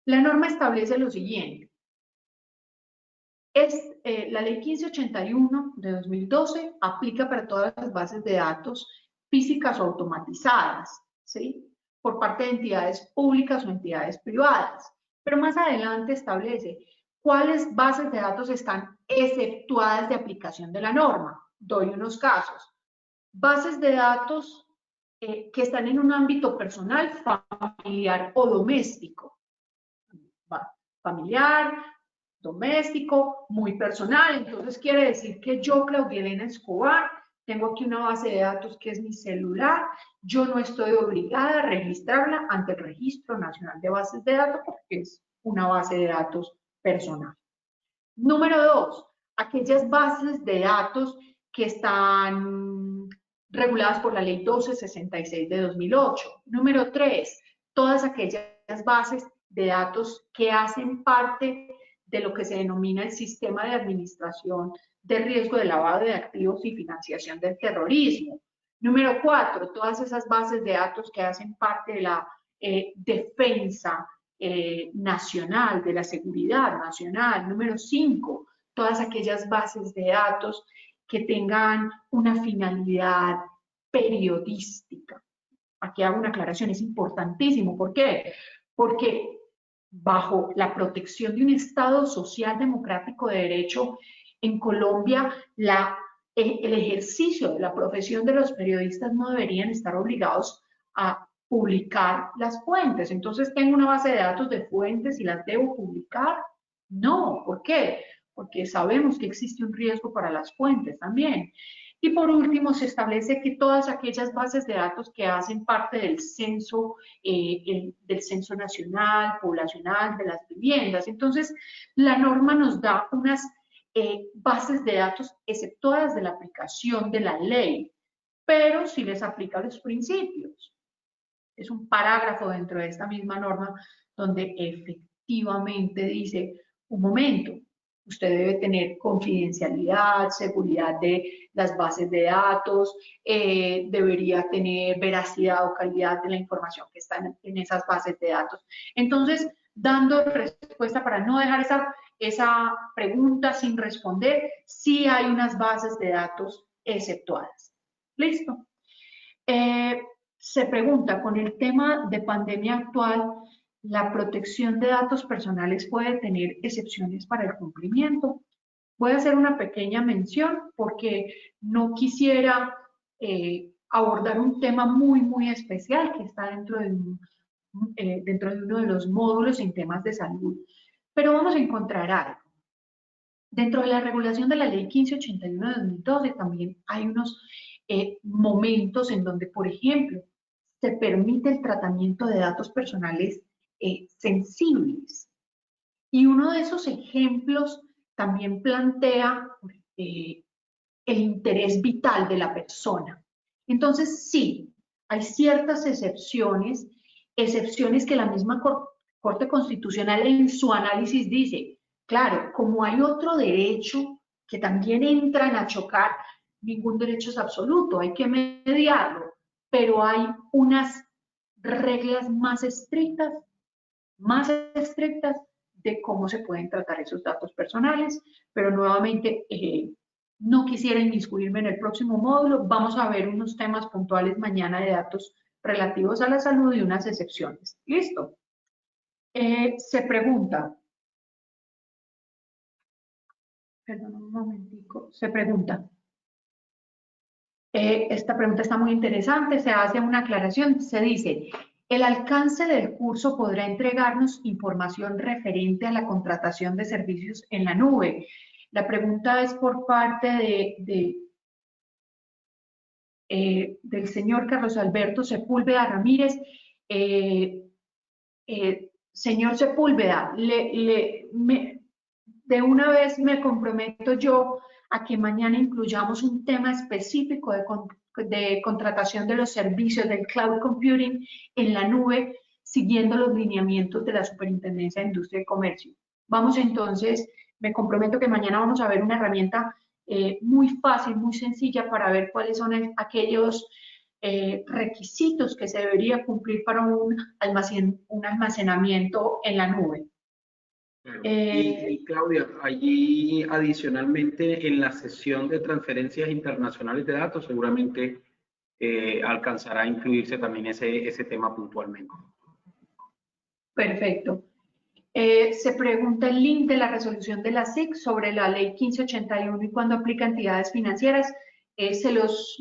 La norma establece lo siguiente. La ley 1581 de 2012 aplica para todas las bases de datos físicas o automatizadas, ¿sí? Por parte de entidades públicas o entidades privadas. Pero más adelante establece cuáles bases de datos están exceptuadas de aplicación de la norma. Doy unos casos. Bases de datos que están en un ámbito personal, familiar o doméstico. Familiar, doméstico, muy personal. Entonces quiere decir que yo, Claudia Elena Escobar, tengo aquí una base de datos que es mi celular. Yo no estoy obligada a registrarla ante el Registro Nacional de Bases de Datos porque es una base de datos personal. Número 2, aquellas bases de datos que están reguladas por la Ley 1266 de 2008. Número 3, todas aquellas bases de datos que hacen parte de lo que se denomina el sistema de administración de riesgo de lavado de activos y financiación del terrorismo. Número 4, todas esas bases de datos que hacen parte de la defensa nacional, de la seguridad nacional. Número 5, todas aquellas bases de datos que tengan una finalidad periodística. Aquí hago una aclaración, es importantísimo. ¿Por qué? Porque bajo la protección de un Estado social democrático de derecho, en Colombia el ejercicio de la profesión de los periodistas no deberían estar obligados a publicar las fuentes. Entonces, ¿tengo una base de datos de fuentes y las debo publicar? No. ¿Por qué? Porque sabemos que existe un riesgo para las fuentes también. Y por último, se establece que todas aquellas bases de datos que hacen parte del censo nacional, poblacional, de las viviendas. Entonces, la norma nos da unas bases de datos exceptuadas de la aplicación de la ley, pero sí les aplica los principios. Es un parágrafo dentro de esta misma norma donde efectivamente dice, un momento, usted debe tener confidencialidad, seguridad de las bases de datos, debería tener veracidad o calidad de la información que está en esas bases de datos. Entonces, dando respuesta para no dejar esa pregunta sin responder, sí hay unas bases de datos exceptuadas. ¿Listo? Se pregunta, con el tema de pandemia actual, ¿la protección de datos personales puede tener excepciones para el cumplimiento? Voy a hacer una pequeña mención porque no quisiera abordar un tema muy especial que está dentro de uno de los módulos en temas de salud. Pero vamos a encontrar algo. Dentro de la regulación de la Ley 1581 de 2012 también hay unos momentos en donde, por ejemplo, se permite el tratamiento de datos personales sensibles. Y uno de esos ejemplos también plantea el interés vital de la persona. Entonces, sí, hay ciertas excepciones que la misma Corte Constitucional en su análisis dice, claro, como hay otro derecho que también entran a chocar, ningún derecho es absoluto, hay que mediarlo, pero hay unas reglas más estrictas de cómo se pueden tratar esos datos personales, pero nuevamente no quisiera inmiscuirme en el próximo módulo, vamos a ver unos temas puntuales mañana de datos relativos a la salud y unas excepciones. ¿Listo? Se pregunta, perdón un momentico, se pregunta, esta pregunta está muy interesante, se hace una aclaración, se dice, el alcance del curso podrá entregarnos información referente a la contratación de servicios en la nube. La pregunta es por parte del señor Carlos Alberto Sepúlveda Ramírez. Señor Sepúlveda, de una vez me comprometo yo a que mañana incluyamos un tema específico de contratación de los servicios del cloud computing en la nube, siguiendo los lineamientos de la Superintendencia de Industria y Comercio. Vamos entonces, me comprometo que mañana vamos a ver una herramienta muy fácil, muy sencilla para ver cuáles son aquellos requisitos que se debería cumplir para un almacenamiento en la nube. Y Claudia, allí adicionalmente en la sesión de transferencias internacionales de datos seguramente alcanzará a incluirse también ese tema puntualmente. Perfecto. Se pregunta el link de la resolución de la SIC sobre la ley 1581 y cuándo aplica entidades financieras.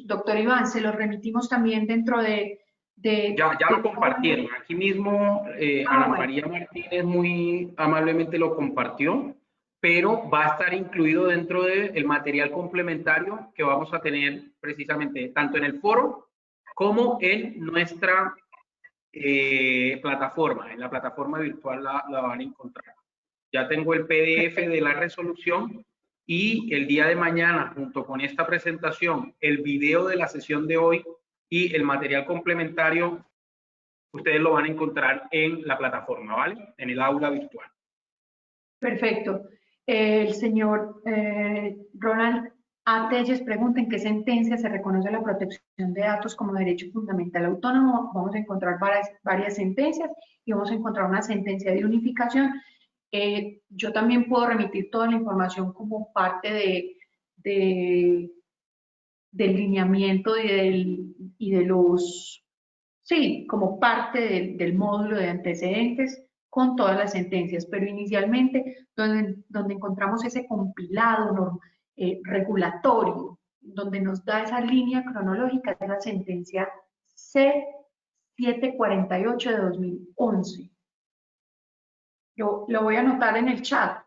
Doctor Iván, se los remitimos también dentro de ya lo compartieron. Aquí mismo Ana María Martínez muy amablemente lo compartió, pero va a estar incluido dentro del material complementario que vamos a tener precisamente tanto en el foro como en nuestra plataforma. En la plataforma virtual la van a encontrar. Ya tengo el PDF de la resolución y el día de mañana, junto con esta presentación, el video de la sesión de hoy y el material complementario, ustedes lo van a encontrar en la plataforma, ¿vale? En el aula virtual. Perfecto. El señor Ronald A. Telles pregunta en qué sentencia se reconoce la protección de datos como derecho fundamental autónomo. Vamos a encontrar varias sentencias y vamos a encontrar una sentencia de unificación. Yo también puedo remitir toda la información como parte del lineamiento y de los, sí, como parte del módulo de antecedentes con todas las sentencias, pero inicialmente donde encontramos ese compilado regulatorio, donde nos da esa línea cronológica de la sentencia C748 de 2011. Yo lo voy a anotar en el chat.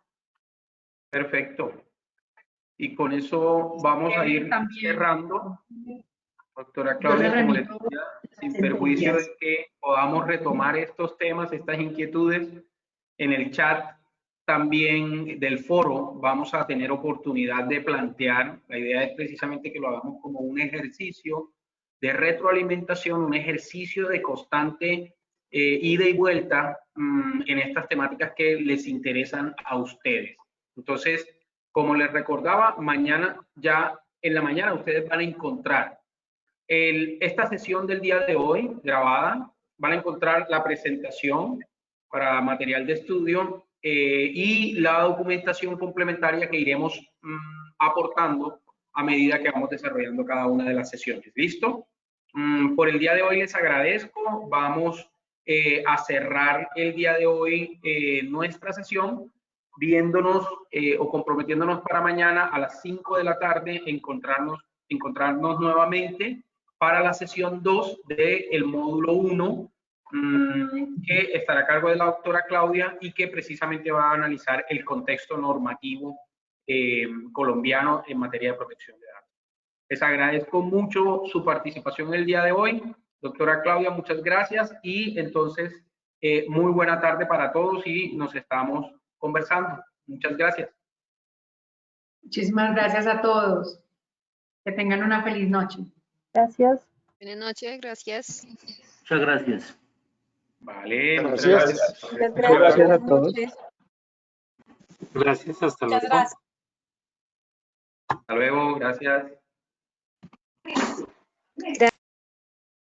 Perfecto. Y con eso vamos a ir cerrando. Doctora Claudia, como les decía, sin perjuicio de que podamos retomar estos temas, estas inquietudes, en el chat también del foro vamos a tener oportunidad de plantear. La idea es precisamente que lo hagamos como un ejercicio de retroalimentación, un ejercicio de constante ida y vuelta en estas temáticas que les interesan a ustedes. Entonces, como les recordaba, mañana, ya en la mañana ustedes van a encontrar esta sesión del día de hoy grabada, van a encontrar la presentación para material de estudio y la documentación complementaria que iremos aportando a medida que vamos desarrollando cada una de las sesiones. ¿Listo? Por el día de hoy les agradezco. Vamos a cerrar el día de hoy nuestra sesión viéndonos o comprometiéndonos para mañana a las 5 de la tarde encontrarnos nuevamente para la sesión 2 del módulo 1 que estará a cargo de la doctora Claudia y que precisamente va a analizar el contexto normativo colombiano en materia de protección de datos. Les agradezco mucho su participación el día de hoy. Doctora Claudia, muchas gracias y entonces muy buena tarde para todos y nos estamos conversando. Muchas gracias. Muchísimas gracias a todos. Que tengan una feliz noche. Gracias. Buenas noches, gracias. Muchas gracias. Vale, muchas Gracias. gracias. Muchas Gracias a todos. Gracias, hasta Muchas luego. gracias. Hasta luego, gracias. Gracias.